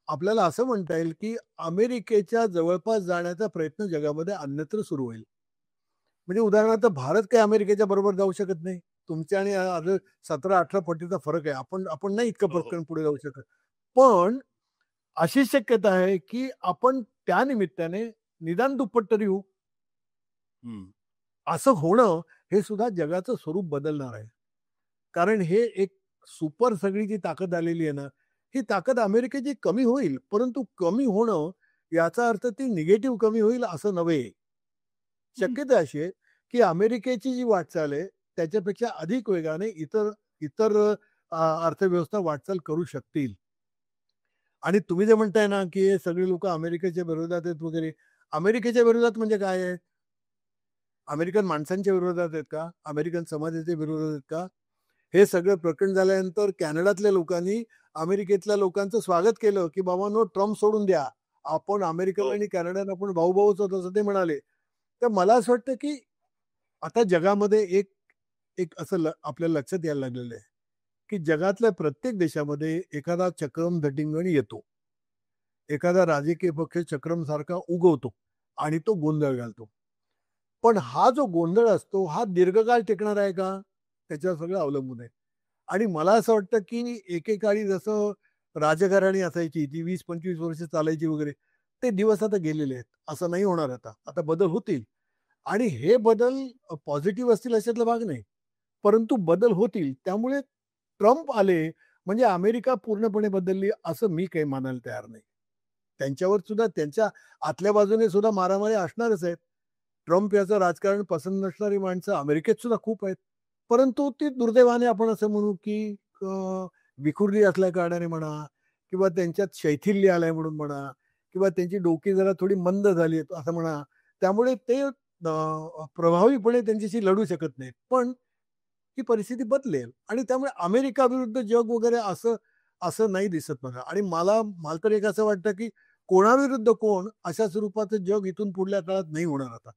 आपल्याला असं म्हणता येईल, की अमेरिकेच्या जवळपास जाण्याचा प्रयत्न जगामध्ये अन्यत्र सुरू होईल. म्हणजे उदाहरणार्थ भारत काही अमेरिकेच्या बरोबर जाऊ शकत नाही. तुमच्या आणि आज 17-18 पटीचा फरक आहे. आपण आपण नाही इतकं हो, हो. पटकन पुढे जाऊ शकत. पण अशी शक्यता आहे, की आपण त्या निमित्ताने निदान दुप्पट तरी होऊ. हं. असं होणं हे सुद्धा जगाचं स्वरूप बदलणार आहे. कारण हे एक सुपर सगळी जी ताकद आलेली आहे ना, ही ताकद अमेरिकेची कमी होईल. परंतु कमी होणं याचा अर्थ ती निगेटिव्ह कमी होईल असं नव्हे. हं. शक्यता अशी आहे, की अमेरिकेची जी वाटचाल आहे, त्याच्यापेक्षा अधिक वेगाने इतर इतर अर्थव्यवस्था वाटचाल करू शकतील. आणि तुम्ही जे म्हणताय ना, की हे सगळे लोकं अमेरिकेच्या विरोधात आहेत वगैरे. अमेरिकेच्या विरोधात म्हणजे काय आहे? अमेरिकन माणसांच्या विरोधात आहेत का? अमेरिकन समाजाच्या विरोधात आहेत का? हे सगळं प्रकरण झाल्यानंतर कॅनडातल्या लोकांनी अमेरिकेतल्या लोकांचं स्वागत केलं, की "बाबांनो ट्रम्प सोडून द्या. आपण अमेरिकन हो. आणि कॅनडानं आपण भाऊ-भाऊच आहोत," असं ते म्हणाले. तर मला असं वाटतं, की आता जगामध्ये एक एक असं आपल्याला लक्षात यायला लागलेलं आहे, की जगातल्या प्रत्येक देशामध्ये एखादा चक्रम धटिंगण येतो. एखादा राजकीय पक्ष चक्रमसारखा उगवतो आणि तो गोंधळ घालतो. पण हा जो गोंधळ असतो, हा दीर्घकाळ टिकणार आहे का? त्याच्यावर सगळं अवलंबून आहे. आणि मला असं वाटतं, की एकेकाळी जसं राजघराणी असायची, ती 20-25 वर्ष चालायची वगैरे, ते दिवस आता गेलेले आहेत. असं नाही होणार आता. आता बदल होतील आणि हे बदल पॉझिटिव्ह असतील अशातला भाग नाही. परंतु बदल होतील. त्यामुळे ट्रम्प आले म्हणजे अमेरिका पूर्णपणे बदलली असं मी काही मानायला तयार नाही. त्यांच्यावर सुद्धा त्यांच्या आतल्या बाजूने सुद्धा मारामारी असणारच आहेत. ट्रम्प याचं राजकारण पसंत नसणारी माणसं अमेरिकेत सुद्धा खूप आहेत. परंतु ती दुर्दैवाने आपण असं म्हणू, की विखुरली असल्या कारणाने म्हणा किंवा त्यांच्यात शैथिल्य आलंय म्हणून म्हणा किंवा त्यांची डोकी जरा थोडी मंद झाली असं म्हणा. त्यामुळे ते प्रभावीपणे त्यांच्याशी लढू शकत नाहीत. पण ही परिस्थिती बदलेल आणि त्यामुळे अमेरिका विरुद्ध जग वगैरे असं असं नाही दिसत मला आणि मला तर एक असं वाटतं, की कोणाविरुद्ध कोण अशा स्वरूपाचं जग इथून पुढल्या काळात नाही होणार आता.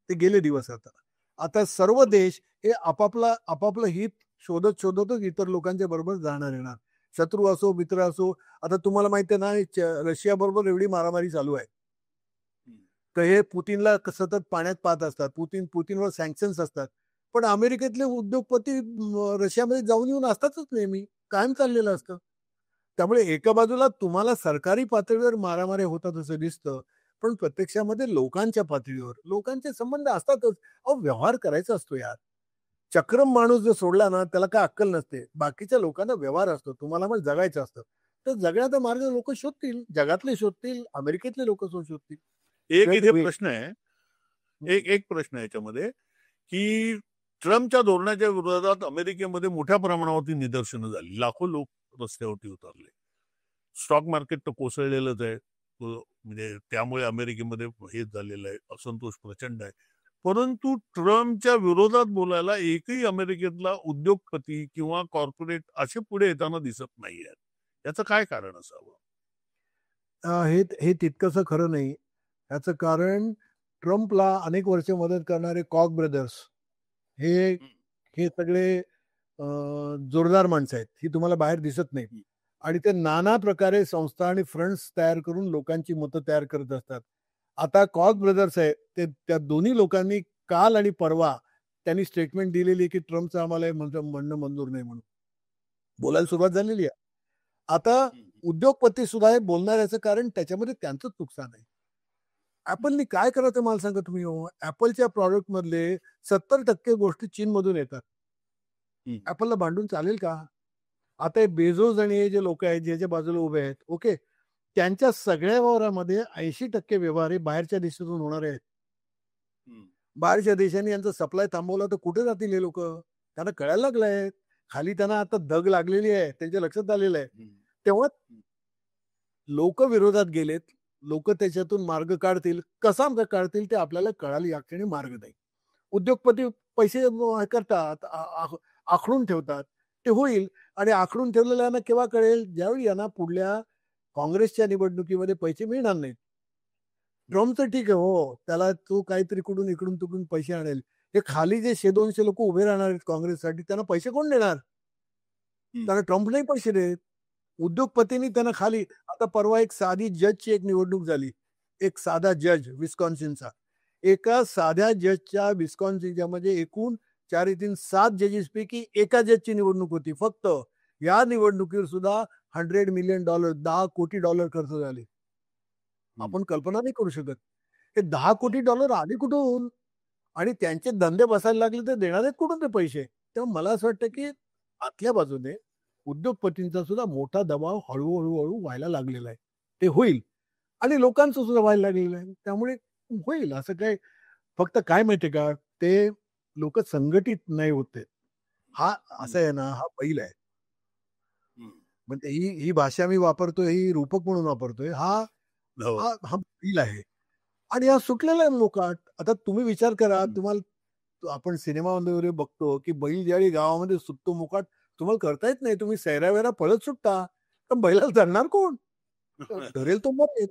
ते गेले दिवस आता. आता सर्व देश हे आपापलं हित शोधतच इतर लोकांच्या बरोबर जाणार येणार. शत्रू असो, मित्र असो. आता तुम्हाला माहिती आहे ना, रशियाबरोबर एवढी मारामारी चालू आहे. तर हे पुतिनला सतत पाण्यात पाहत असतात. पुतिनवर सँक्शन्स असतात. पण अमेरिकेतले उद्योगपती रशियामध्ये जाऊन येऊन असतातच नेहमी. कायम चाललेलं असतं. त्यामुळे एका बाजूला तुम्हाला सरकारी पातळीवर मारामाऱ्या होतात असं दिसतं. पण प्रत्यक्षामध्ये लोकांच्या पातळीवर लोकांचे संबंध असतातच. अहो व्यवहार करायचा असतो यार. चक्रम माणूस जर सोडला ना, त्याला काय अक्कल नसते. बाकीच्या लोकांना व्यवहार असतो. तुम्हाला मग जगायचं असतं. तर जगण्याचा मार्ग लोकं शोधतील. जगातले शोधतील, अमेरिकेतले लोकं शोधतील. एक वेट इथे वे प्रश्न आहे. एक प्रश्न आहे याच्यामध्ये, की ट्रम्पच्या धोरणाच्या विरोधात अमेरिकेमध्ये मोठ्या प्रमाणावरती निदर्शनं झाली. लाखो लोक रस्त्यावरती उतरले. स्टॉक मार्केट तर कोसळलेलंच आहे. म्हणजे त्यामुळे अमेरिकेमध्ये हेच झालेलं आहे. असंतोष प्रचंड आहे. परंतु ट्रम्पच्या विरोधात बोलायला एकही अमेरिकेतला उद्योगपती किंवा कॉर्पोरेट असे पुढे येताना दिसत नाहीयेत. याचं काय कारण असावं? हे हे तितकंसं खरं नाही. याचं कारण ट्रम्पला अनेक वर्ष मदत करणारे कॉक ब्रदर्स हे हं, हे सगळे जोरदार माणसं आहेत. ही तुम्हाला बाहेर दिसत नाहीत. हं, आणि ते नाना प्रकारे संस्था आणि फ्रंट्स तयार करून लोकांची मतं तयार करत असतात. आता कॉक ब्रदर्स आहे, ते त्या दोन्ही लोकांनी काल आणि परवा त्यांनी स्टेटमेंट दिलेली की ट्रम्पचं आम्हाला हे म्हणणं मंजूर नाही म्हणून. बोलायला सुरुवात झालेली आहे. आता हं, उद्योगपती सुद्धा हे बोलणाऱ्याचं कारण त्याच्यामध्ये त्यांचंच नुकसान आहे. Appleनी काय करायचं मला सांगा तुम्ही हो? Appleच्या प्रॉडक्टमधले 70% गोष्टी चीनमधून येतात. हं, ऍपलला भांडून चालेल का? आता हे बेझोस आणि हे जे लोक आहेत ज्याच्या बाजूला उभे आहेत, ओके, त्यांच्या सगळ्या व्यवहारामध्ये 80% व्यवहार हे बाहेरच्या देशातून होणारे आहेत. हं, बाहेरच्या देशांनी यांचा सप्लाय थांबवला तर कुठे जातील हे लोक? त्यांना कळायला लागलंय. खाली त्यांना आता धग लागलेली आहे, त्यांच्या लक्षात आलेलं आहे. हं, तेव्हा हं, लोक विरोधात गेलेत. लोक त्याच्यातून मार्ग काढतील. कसा मार्ग काढतील ते आपल्याला कळायला या क्षणी मार्ग नाही. उद्योगपती पैसे करतात, आखडून ठेवतात. ते होईल आणि आखडून ठेवलेल्यांना केव्हा कळेल? ज्यावेळी यांना पुढल्या काँग्रेसच्या निवडणुकीमध्ये पैसे मिळणार नाहीत. ट्रम्पचं ठीक आहे, हो, त्याला तो काहीतरी कुठून इकडून तिकडून पैसे आणेल. हे खाली जे 100-200 लोक उभे राहणार आहेत काँग्रेससाठी, त्यांना पैसे कोण देणार? हं. त्यांना ट्रम्प नाही पैसे देत. उद्योगपतींनी त्यांना खाली, आता परवा एक साधी जजची एक निवडणूक झाली. एक साधा जज विस्कॉन्सिनचा. एका साध्या जजच्या विस्कॉन्सिनच्या म्हणजे एकूण 4-3 7 जजेसपैकी एका जजची निवडणूक होती फक्त. या निवडणुकीवर सुद्धा $100 मिलियन, $10 कोटी खर्च झाले. हं. आपण कल्पना नाही करू शकत. हे $10 कोटी आले कुठून? आणि त्यांचे धंदे बसायला लागले तर देणार आहेत कुठून ते पैसे? तेव्हा मला असं वाटतं, की आतल्या बाजूने उद्योगपतींचा सुद्धा मोठा दबाव हळू व्हायला लागलेला आहे. ते होईल आणि लोकांचं सुद्धा व्हायला लागलेलं आहे. त्यामुळे होईल असं काय. फक्त काय माहितीये का, ते लोक संघटित नाही होत आहेत. हा हं, असं आहे ना, हा बैल आहे. हं. म्हणजे ही ही भाषा मी वापरतोय, ही रूपक म्हणून वापरतोय. हा हो. हा हा बैल आहे आणि हा सुटलेला आहे मोकाट. आता तुम्ही विचार करा, हं. तुम्हाला आपण सिनेमामध्ये वगैरे बघतो, की बैल ज्यावेळी गावामध्ये सुटतो मोकाट, तुम्हाला करता येत नाही. तुम्ही सैरा-वैरा पळत सुटता. पण बैलाला धरणार कोण? धरेल तो मरेल.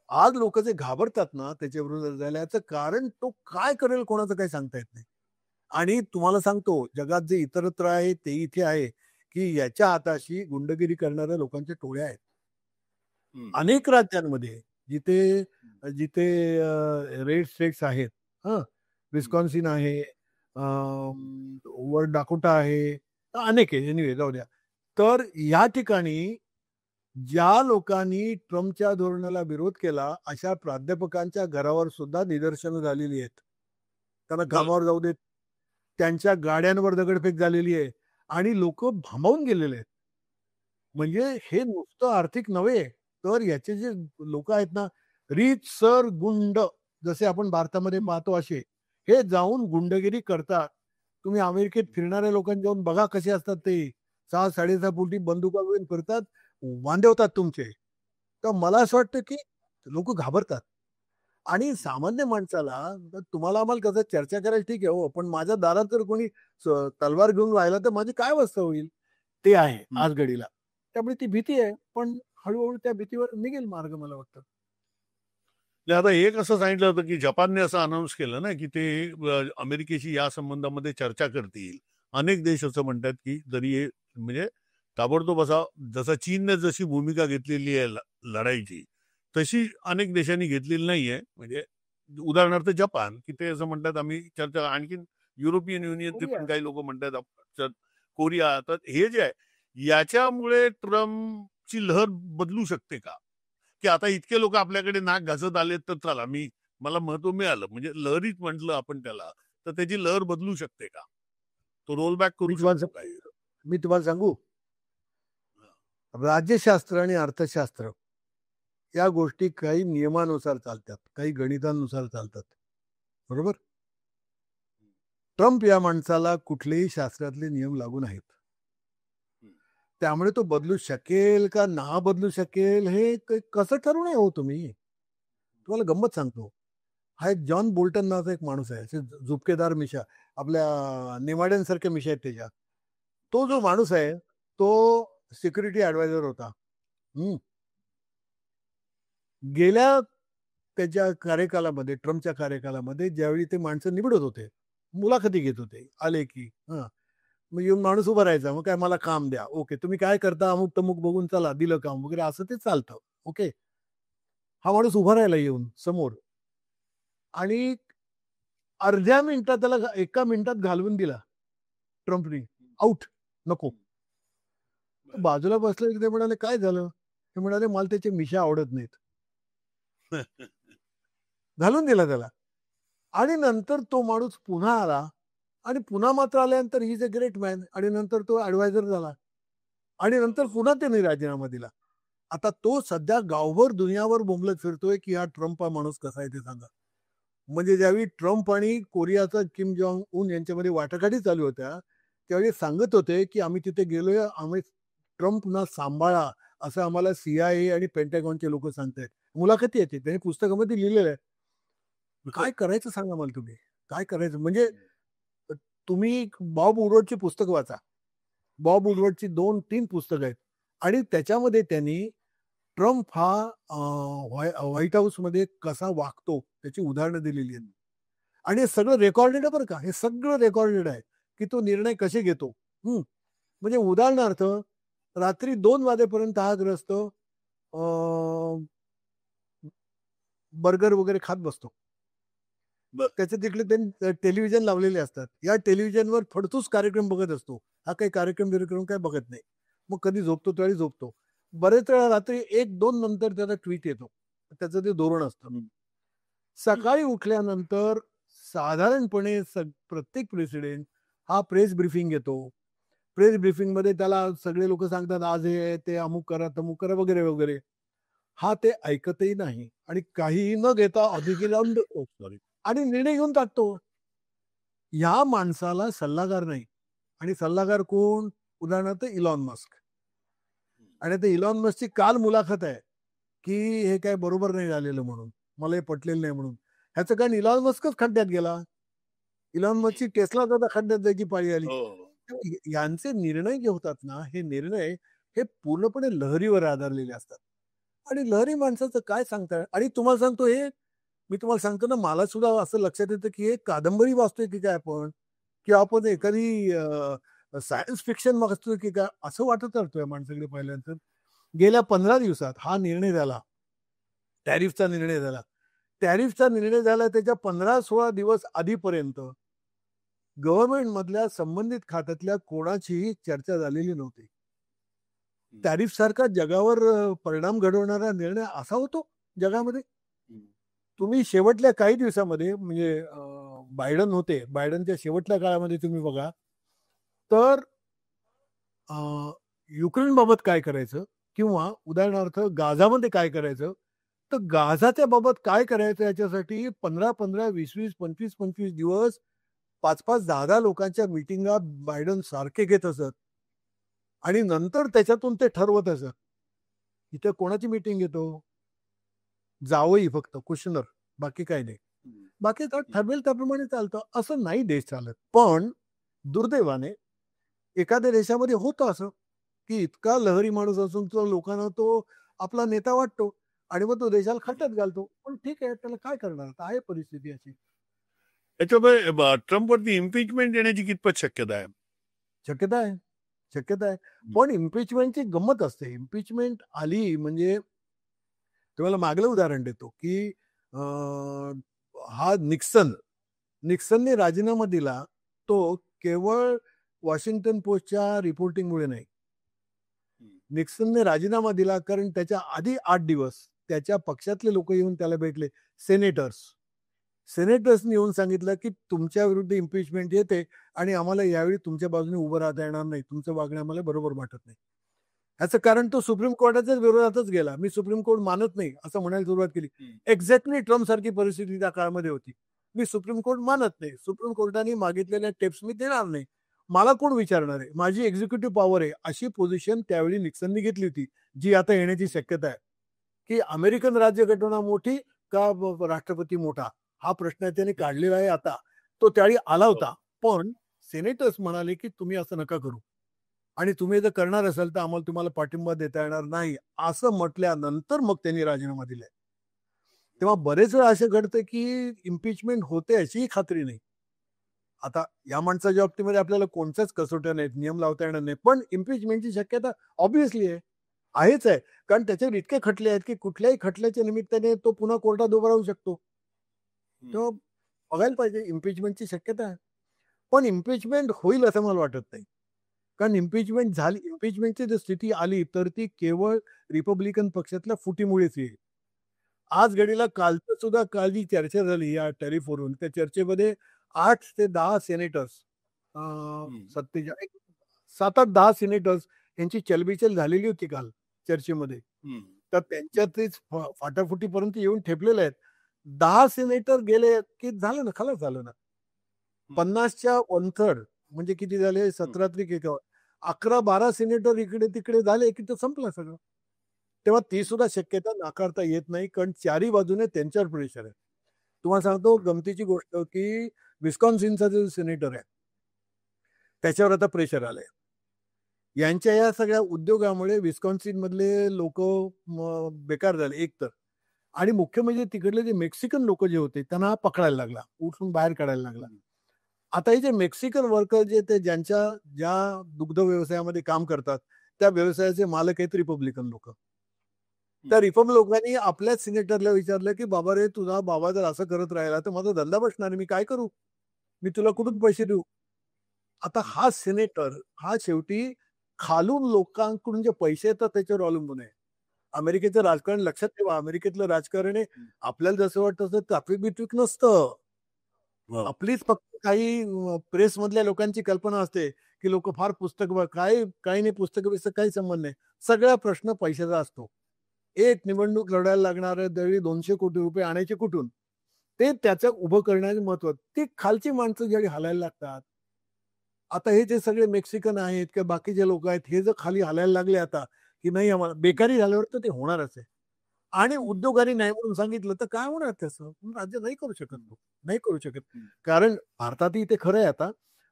आज लोक जे घाबरतात ना त्याच्या विरोधात जायला, याचं कारण तो काय करेल कोणाचं काही सांगता येत नाही. आणि तुम्हाला सांगतो, जगात जे इतरत्र आहे ते इथे आहे, की याच्या हाताशी गुंडगिरी करणाऱ्या लोकांच्या टोळ्या आहेत. हं, अनेक राज्यांमध्ये जिथे जिथे रेड स्टेट्स आहेत, हं, हं, विस्कॉन्सिन आहे, हं, वर डाकोटा आहे, अनेक आहे, एनिवे जाऊ द्या. तर या ठिकाणी ज्या लोकांनी ट्रम्पच्या धोरणाला विरोध केला, अशा प्राध्यापकांच्या घरावर सुद्धा निदर्शनं झालेली आहेत. त्यांना बरं. कामावर जाऊ देत. त्यांच्या गाड्यांवर दगडफेक झालेली आहे आणि लोकं भांबावून गेलेले आहेत. हं, म्हणजे हे नुसतं आर्थिक नव्हे, तर याचे जे लोकं आहेत ना, रीतसर गुंड, जसे आपण भारतामध्ये हं, पाहतो असे, हे जाऊन गुंडगिरी करतात. तुम्ही अमेरिकेत फिरणाऱ्या लोकांना जाऊन बघा कसे असतात ते. 6-6.5 फुटी बंदुका घेऊन फिरतात, वांदे होतात तुमचे. तर मला असं वाटतं, की लोकं घाबरतात आणि सामान्य माणसाला, तर तुम्हाला आम्हाला कसं चर्चा करायला ठीक आहे हो, पण माझ्या दारात जर कोणी तलवार घेऊन राहिला, तर माझी काय अवस्था होईल? ते आहे हं. आज घडीला. त्यामुळे ती भीती आहे, पण हळू त्या भीतीवर निघेल मार्ग मला वाटतं. नाही, आता एक असं सांगितलं होतं, की जपानने असं अनाउन्स केलं ना, की ते अमेरिकेशी या संबंधामध्ये चर्चा करतील. अनेक देश असं म्हणतात, की जरी हे म्हणजे ताबडतोब असा जसा चीनने जशी भूमिका घेतलेली आहे लढाईची, तशी अनेक देशांनी घेतलेली नाहीये. म्हणजे उदाहरणार्थ जपान, की ते असं म्हणतात आम्ही चर्चा आणखीन युरोपियन युनियनचे कोरिया. पण काही लोकं म्हणतात कोरिया. तर हे जे आहे, याच्यामुळे ट्रम्पची लहर बदलू शकते का? की आता इतके लोक आपल्याकडे नाक घासत आले तर चला मला महत्व मिळालं म्हणजे लहरीच म्हटलं आपण त्याला तर त्याची लहर बदलू शकते का? तो रोल बॅक मी करू तुम्हाला शकतो काय? सांगू मी तुम्हाला सांगू, राज्यशास्त्र आणि अर्थशास्त्र या गोष्टी काही नियमानुसार चालतात, काही गणितानुसार चालतात. बरोबर? ट्रम्प या माणसाला कुठलेही शास्त्रातले नियम लागू नाहीत. त्यामुळे तो बदलू शकेल का ना बदलू शकेल हे कसं ठरवू नये हो तुम्ही. तुम्हाला गंमत सांगतो. हा एक जॉन बोल्टन नावाचा एक माणूस आहे. असे झुपकेदार मिशा, आपल्या नेमाड्यांसारख्या मिशा आहेत त्याच्या. तो जो माणूस आहे, तो सिक्युरिटी ॲडवायझर होता. हं. गेल्या त्याच्या कार्यकालामध्ये, ट्रम्पच्या कार्यकालामध्ये ज्यावेळी ते माणसं निवडत होते, मुलाखती घेत होते. आले की हां, मग येऊन माणूस उभा राहायचा. मग काय मला काम द्या. ओके. तुम्ही काय करता? अमुक-तमुक बघून चला दिलं काम वगैरे असं ते चालतं. ओके. हा माणूस उभा राहिला येऊन समोर आणि अर्ध्या मिनिटात त्याला एका मिनिटात घालवून दिला ट्रम्पनी. आउट. नको. तर बाजूला बसले ते म्हणाले, "काय झालं?" ते म्हणाले, "मला त्याचे मिशा आवडत नाहीत." घालून दिला त्याला आणि नंतर तो माणूस पुन्हा आला आणि पुन्हा मात्र आल्यानंतर he is a great man आणि नंतर तो ॲडवायझर झाला आणि नंतर पुन्हा त्यांनी राजीनामा दिला. आता तो सध्या गावभर दुनियाभर बोंबलत फिरतोय, की हा ट्रम्प हा माणूस कसा आहे ते सांगा. म्हणजे ज्यावेळी ट्रम्प आणि कोरियाचा किम जॉंग उन यांच्यामध्ये वाटाघाटी चालू होत्या, त्यावेळी सांगत होते, की आम्ही तिथे गेलोय, आम्ही ट्रम्पना सांभाळा, असं आम्हाला CIA आणि पेंटागॉनचे लोकं सांगतायत. मुलाखती आहेत त्यांनी पुस्तकामध्ये लिहिलेलं आहे. काय करायचं सांगा मला तुम्ही? काय करायचं? म्हणजे तुम्ही बॉब वुडवर्डची पुस्तकं वाचा. बॉब वुडवर्डची 2-3 पुस्तकं आहेत आणि त्याच्यामध्ये त्यांनी ट्रम्प हा व्हाईट हाऊसमध्ये कसा वागतो त्याची उदाहरणं दिलेली आहेत. आणि हे सगळं रेकॉर्डेड आहे बरं का. हे सगळं रेकॉर्डेड आहे, की तो निर्णय कसे घेतो. हं. म्हणजे उदाहरणार्थ रात्री 2 वाजेपर्यंत हा ग्रस्त बर्गर वगैरे खात बसतो. त्याचे तिकडे त्यांनी टेलिव्हिजन लावलेले असतात. या टेलिव्हिजनवर फडतूस कार्यक्रम बघत असतो. हा काही कार्यक्रम काही बघत नाही. मग कधी झोपतो त्यावेळी झोपतो. बरेच वेळा रात्री 1-2 नंतर त्याला ट्वीट येतो. त्याचं ते धोरण असतं. सकाळी उठल्यानंतर साधारणपणे प्रत्येक प्रेसिडेंट हा प्रेस ब्रीफिंग घेतो. प्रेस ब्रीफिंगमध्ये त्याला सगळे लोक सांगतात आज हे आहे, ते अमुक करा, तमुक करा वगैरे, वगैरे. हा ते ऐकतही नाही आणि काहीही न घेता अधिकी लावून देतो आणि निर्णय घेऊन टाकतो. या माणसाला सल्लागार नाही आणि सल्लागार कोण? उदाहरणार्थ इलॉन मस्क. आणि ते इलॉन मस्कची काल मुलाखत आहे, की हे काय बरोबर नाही झालेलं म्हणून. मला हे पटलेलं नाही म्हणून. ह्याचं कारण इलॉन मस्कच खड्ड्यात गेला. इलॉन मस्कची टेस्ला सुद्धा खड्ड्यात जायची पाळी आली. यांचे निर्णय जे होतात ना, हे निर्णय हे पूर्णपणे लहरीवर आधारलेले असतात. आणि लहरी माणसाचं काय सांगता आणि तुम्हाला सांगतो हे मी तुम्हाला सांगतो ना, मला सुद्धा असं लक्षात येतं, की हे कादंबरी वाचतोय की काय आपण? किंवा आपण एखादी सायन्स फिक्शन वाचतोय की काय? असं वाटत राहतोय माणसाकडे पाहिल्यानंतर. गेल्या 15 दिवसात हा निर्णय झाला. टॅरिफचा निर्णय झाला. टॅरिफचा निर्णय झाला त्याच्या 15-16 दिवस आधीपर्यंत गव्हर्नमेंटमधल्या संबंधित खात्यातल्या कोणाचीही चर्चा झालेली नव्हती. टॅरिफ सारखा जगावर परिणाम घडवणारा निर्णय असा होतो जगामध्ये. तुम्ही शेवटल्या काही दिवसामध्ये म्हणजे बायडन होते. बायडनच्या शेवटच्या काळामध्ये तुम्ही बघा, तर युक्रेनबाबत काय करायचं किंवा उदाहरणार्थ गाझामध्ये काय करायचं, तर गाझाच्या बाबत काय करायचं याच्यासाठी 15-15, 20-20, 25-25 दिवस 5-5, 10-10 लोकांच्या मीटिंगा बायडन सारखे घेत असत आणि नंतर त्याच्यातून ते ठरवत असत. इथे कोणाची मीटिंग घेतो? जावई फक्त कुशनर, बाकी काही नाही. बाकी तर ठरवेल त्याप्रमाणे चालतं. असं नाही देश चालत. पण दुर्दैवाने एखाद्या देशामध्ये होतं असं, की इतका लहरी माणूस असून तो लोकांना तो आपला नेता वाटतो आणि मग तो देशाला खड्ड्यात घालतो. पण ठीक आहे, त्याला काय करणार? आता आहे परिस्थिती अशी. त्याच्यामुळे ट्रम्पवरती इम्पिचमेंट येण्याची कितपत शक्यता आहे? शक्यता आहे, शक्यता आहे. पण इम्पिचमेंटची गंमत असते. इम्पिचमेंट आली म्हणजे तुम्हाला मागलं उदाहरण देतो, की हा निक्सनने राजीनामा दिला. तो केवळ वॉशिंग्टन पोस्टच्या रिपोर्टिंगमुळे नाही. निक्सनने राजीनामा दिला कारण त्याच्या आधी 8 दिवस त्याच्या पक्षातले लोक येऊन त्याला भेटले. सेनेटर्सनी येऊन सांगितलं, की तुमच्या विरुद्ध इम्पिचमेंट येते आणि आम्हाला यावेळी तुमच्या बाजूने उभं राहता येणार नाही. तुमचं वागणं आम्हाला बरोबर वाटत नाही. ह्याचं कारण तो सुप्रीम कोर्टाच्याच विरोधातच गेला. मी सुप्रीम कोर्ट मानत नाही असं म्हणायला सुरुवात केली. एक्झॅक्टली ट्रम्प सारखी परिस्थिती त्या काळामध्ये होती. मी सुप्रीम कोर्ट मानत नाही. सुप्रीम कोर्टाने मागितलेल्या टेप्स मी देणार नाही. मला कोण विचारणार आहे? माझी एक्झिक्युटिव्ह पॉवर आहे. अशी पोझिशन त्यावेळी निक्सननी घेतली होती, जी आता येण्याची शक्यता आहे. की अमेरिकन राज्यघटना मोठी का राष्ट्रपती मोठा? हा प्रश्न त्याने काढलेला आहे आता. तो त्यावेळी आला होता. पण सेनेटर्स म्हणाले, की तुम्ही असं नका करू. आणि तुम्ही जर करणार असाल तर आम्हाला तुम्हाला पाठिंबा देता येणार नाही. असं म्हटल्यानंतर मग त्यांनी राजीनामा दिलाय. तेव्हा बरेच वेळा असं घडतं, की इम्पिचमेंट होते याचीही खात्री नाही. आता या माणसाच्या बाबतीमध्ये आपल्याला कोणत्याच कसोट्या नाहीत, नियम लावता येणार नाही. पण इम्पिचमेंटची शक्यता ऑब्व्हियसली आहे. आहेच आहे. कारण त्याच्यावर इतके खटले आहेत, की कुठल्याही खटल्याच्या निमित्ताने तो पुन्हा कोर्टात उभा राहू शकतो. तेव्हा बघायला पाहिजे इम्पिचमेंटची शक्यता आहे. पण इम्पिचमेंट होईल असं मला वाटत नाही. कारण इम्पिचमेंटची जर स्थिती आली तर ती केवळ रिपब्लिकन पक्षातल्या फुटीमुळेच येईल. आज घडीला काल जी चर्चा झाली या टॅरिफवरून, त्या चर्चेमध्ये 8 ते 10 सेनेटर्स 47 7-8-10 सिनेटर्स यांची चलबिचल झालेली होती काल चर्चेमध्ये. तर त्यांच्यातच फाटाफुटीपर्यंत येऊन ठेपलेले आहेत. 10 सिनेटर गेले की झालं ना, खलास झालं ना. 50च्या 1/3 म्हणजे किती झाले? 17 त्रिक 11-12 सिनेटर इकडे-तिकडे झाले की ते संपलं सगळं. तेव्हा ती सुद्धा शक्यता नाकारता येत नाही, कारण चारी बाजूने त्यांच्यावर प्रेशर आहे. तुम्हाला सांगतो गमतीची गोष्ट, की विस्कॉन्सिनचा जो सिनेटर आहे, त्याच्यावर आता प्रेशर आलंय. यांच्या या सगळ्या उद्योगामुळे विस्कॉन्सिनमधले लोकं बेकार झाले एकतर. आणि मुख्य म्हणजे तिकडले जे मेक्सिकन लोकं जे होते, त्यांना हा पकडायला लागला, उठून बाहेर काढायला लागला. आता हे जे मेक्सिकन वर्कर जे ते ज्या दुग्ध व्यवसायामध्ये काम करतात, त्या व्यवसायाचे मालक आहेत रिपब्लिकन लोकं. त्या रिपब्लिकन लोकांनी आपल्याच सिनेटरला विचारलं, की "बाबा रे, तुझा बाबा जर असं करत राहिला, तर माझा धंदा बसणार आहे. मी काय करू? मी तुला कुठून पैसे देऊ?" आता हा सिनेटर हा शेवटी खालून लोकांकडून जे पैसे येतात त्याच्यावर अवलंबून आहे. अमेरिकेचं राजकारण लक्षात ठेवा. अमेरिकेतलं राजकारण आहे आपल्याला जसं वाटतं तसं तापीक-बिपीक नसतं. आपलीच फक्त काही प्रेसमधल्या लोकांची कल्पना असते, की लोकं फार पुस्तक काही नाही पुस्तक-बिस्तक काही संबंध नाही. सगळा प्रश्न पैशाचा असतो. एक निवडणूक लढायला लागणारे दरवेळी 200 कोटी रुपये आणायचे कुठून? ते त्याचं उभं करण्याचं महत्त्व. ती खालची माणसं ज्यावेळी हालायला लागतात. आता हे जे सगळे मेक्सिकन आहेत किंवा बाकीचे लोकं आहेत, हे जर खाली हालायला लागले आता, की नाही आम्हाला बेकारी झाल्यावर तर ते होणारच आहे. आणि उद्योगांनी नाही म्हणून सांगितलं तर काय होणार त्याचं? राज्य नाही करू शकत तो. नाही करू शकत. कारण भारतातही ते खरं आहे आता,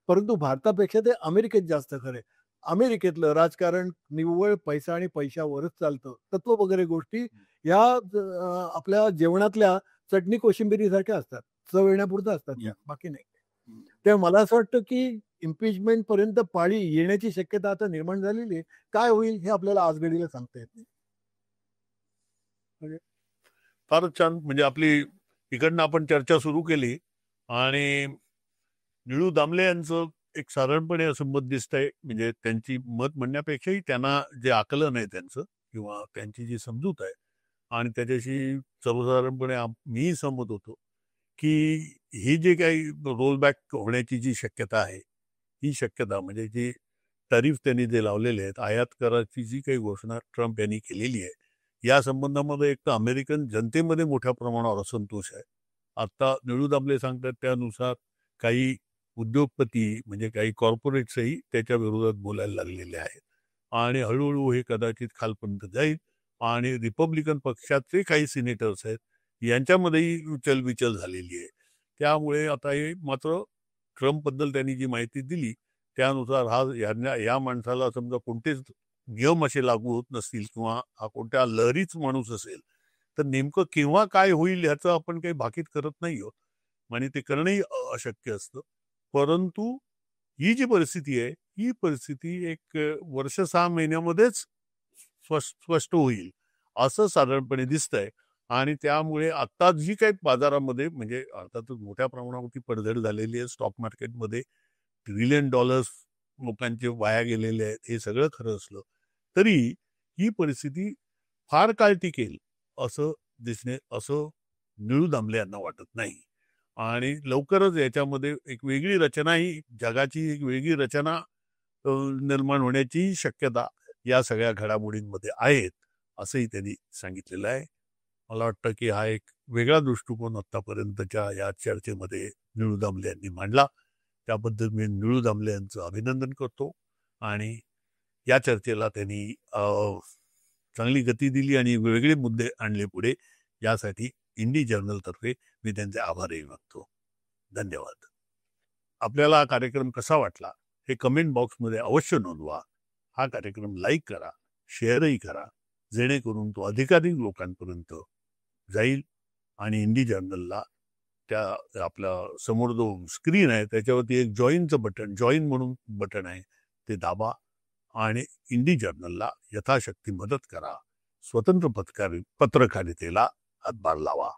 परंतु भारतापेक्षा ते अमेरिकेत जास्त खरं आहे. अमेरिकेतलं राजकारण निव्वळ पैसा आणि पैशावरच चालतं. तत्व वगैरे गोष्टी या आपल्या जेवणातल्या चटणी कोशिंबिरीसारख्या असतात. चव येण्यापुरतं असतात त्या, बाकी नाही. तेव्हा मला असं वाटतं, की इम्पीचमेंट पर्यंत पाळी येण्याची शक्यता आता निर्माण झालेली आहे. काय होईल हे आपल्याला आजघडीला सांगता येत नाही. फारच छान. म्हणजे आपली इकडनं आपण चर्चा सुरू केली आणि निळू दामले यांचं एक साधारणपणे असं मत दिसतंय, म्हणजे त्यांची मत म्हणण्यापेक्षाही त्यांना जे आकलन आहे त्यांचं किंवा त्यांची जी समजूत आहे आणि त्याच्याशी सर्वसाधारणपणे मीही सहमत होतो, की ही जी काही रोलबॅक होण्याची जी शक्यता आहे, ही शक्यता म्हणजे जी टॅरिफ त्यांनी जे लावलेले आहेत, आयात कराची जी काही घोषणा ट्रम्प यांनी केलेली आहे, या संबंधामध्ये एक तर अमेरिकन जनतेमध्ये मोठ्या प्रमाणावर असंतोष आहे. आता निळू दामले सांगतात त्यानुसार काही उद्योगपती म्हणजे काही कॉर्पोरेट्सही त्याच्या विरोधात बोलायला लागलेले आहेत आणि हळूहळू हे कदाचित खालपर्यंत जाईल आणि रिपब्लिकन पक्षाचे काही सिनेटर्स आहेत यांच्यामध्येही चलबिचल झालेली आहे. त्यामुळे आता हे मात्र ट्रम्पबद्दल त्यांनी जी माहिती दिली त्यानुसार या माणसाला समजा कोणतेच नियम असे लागू होत नसतील किंवा हा कोणत्या लहरीच माणूस असेल तर नेमकं केव्हा काय होईल ह्याचं आपण काही भाकीत करत नाही आहोत म्हणजे ते करणंही अशक्य असतं. परंतु ही जी परिस्थिती आहे ही परिस्थिती एक वर्ष 6 महिन्यामध्येच स्पष्ट होईल असं साधारणपणे दिसतंय आणि त्यामुळे आता जी काही बाजारामध्ये म्हणजे अर्थातच मोठ्या प्रमाणावरती पडझड झालेली आहे स्टॉक मार्केटमध्ये $1 ट्रिलियन लोकांचे वाया गेलेले आहेत हे सगळं खरं असलं तरी ही परिस्थिती फार काळ टिकेल असं असं निळू दामले यांना वाटत नाही आणि लवकरच याच्यामध्ये एक वेगळी रचना ही जगाची एक वेगळी रचना निर्माण होण्याची शक्यता या सगळ्या घडामोडींमध्ये आहेत असंही त्यांनी सांगितलेलं आहे. मला वाटतं की हा एक वेगळा दृष्टिकोन आतापर्यंतच्या या चर्चेमध्ये निळू दामले यांनी मांडला. त्याबद्दल मी निळू दामले यांचं अभिनंदन करतो आणि या चर्चेला त्यांनी चांगली गती दिली आणि वेगळे मुद्दे आणले पुढे यासाठी इंडी जर्नलतर्फे मी त्यांचे आभारही मानतो. धन्यवाद. आपल्याला हा कार्यक्रम कसा वाटला हे कमेंट बॉक्समध्ये अवश्य नोंदवा. हा कार्यक्रम लाईक करा, शेअरही करा जेणेकरून तो अधिकाधिक लोकांपर्यंत जाईल आणि इंडी जर्नलला त्या आपल्या समोर जो स्क्रीन आहे त्याच्यावरती एक जॉईन म्हणून बटन आहे ते दाबा आणि इंडी जर्नलला यथाशक्ती मदत करा. स्वतंत्र पत्रकारितेला हातभार लावा.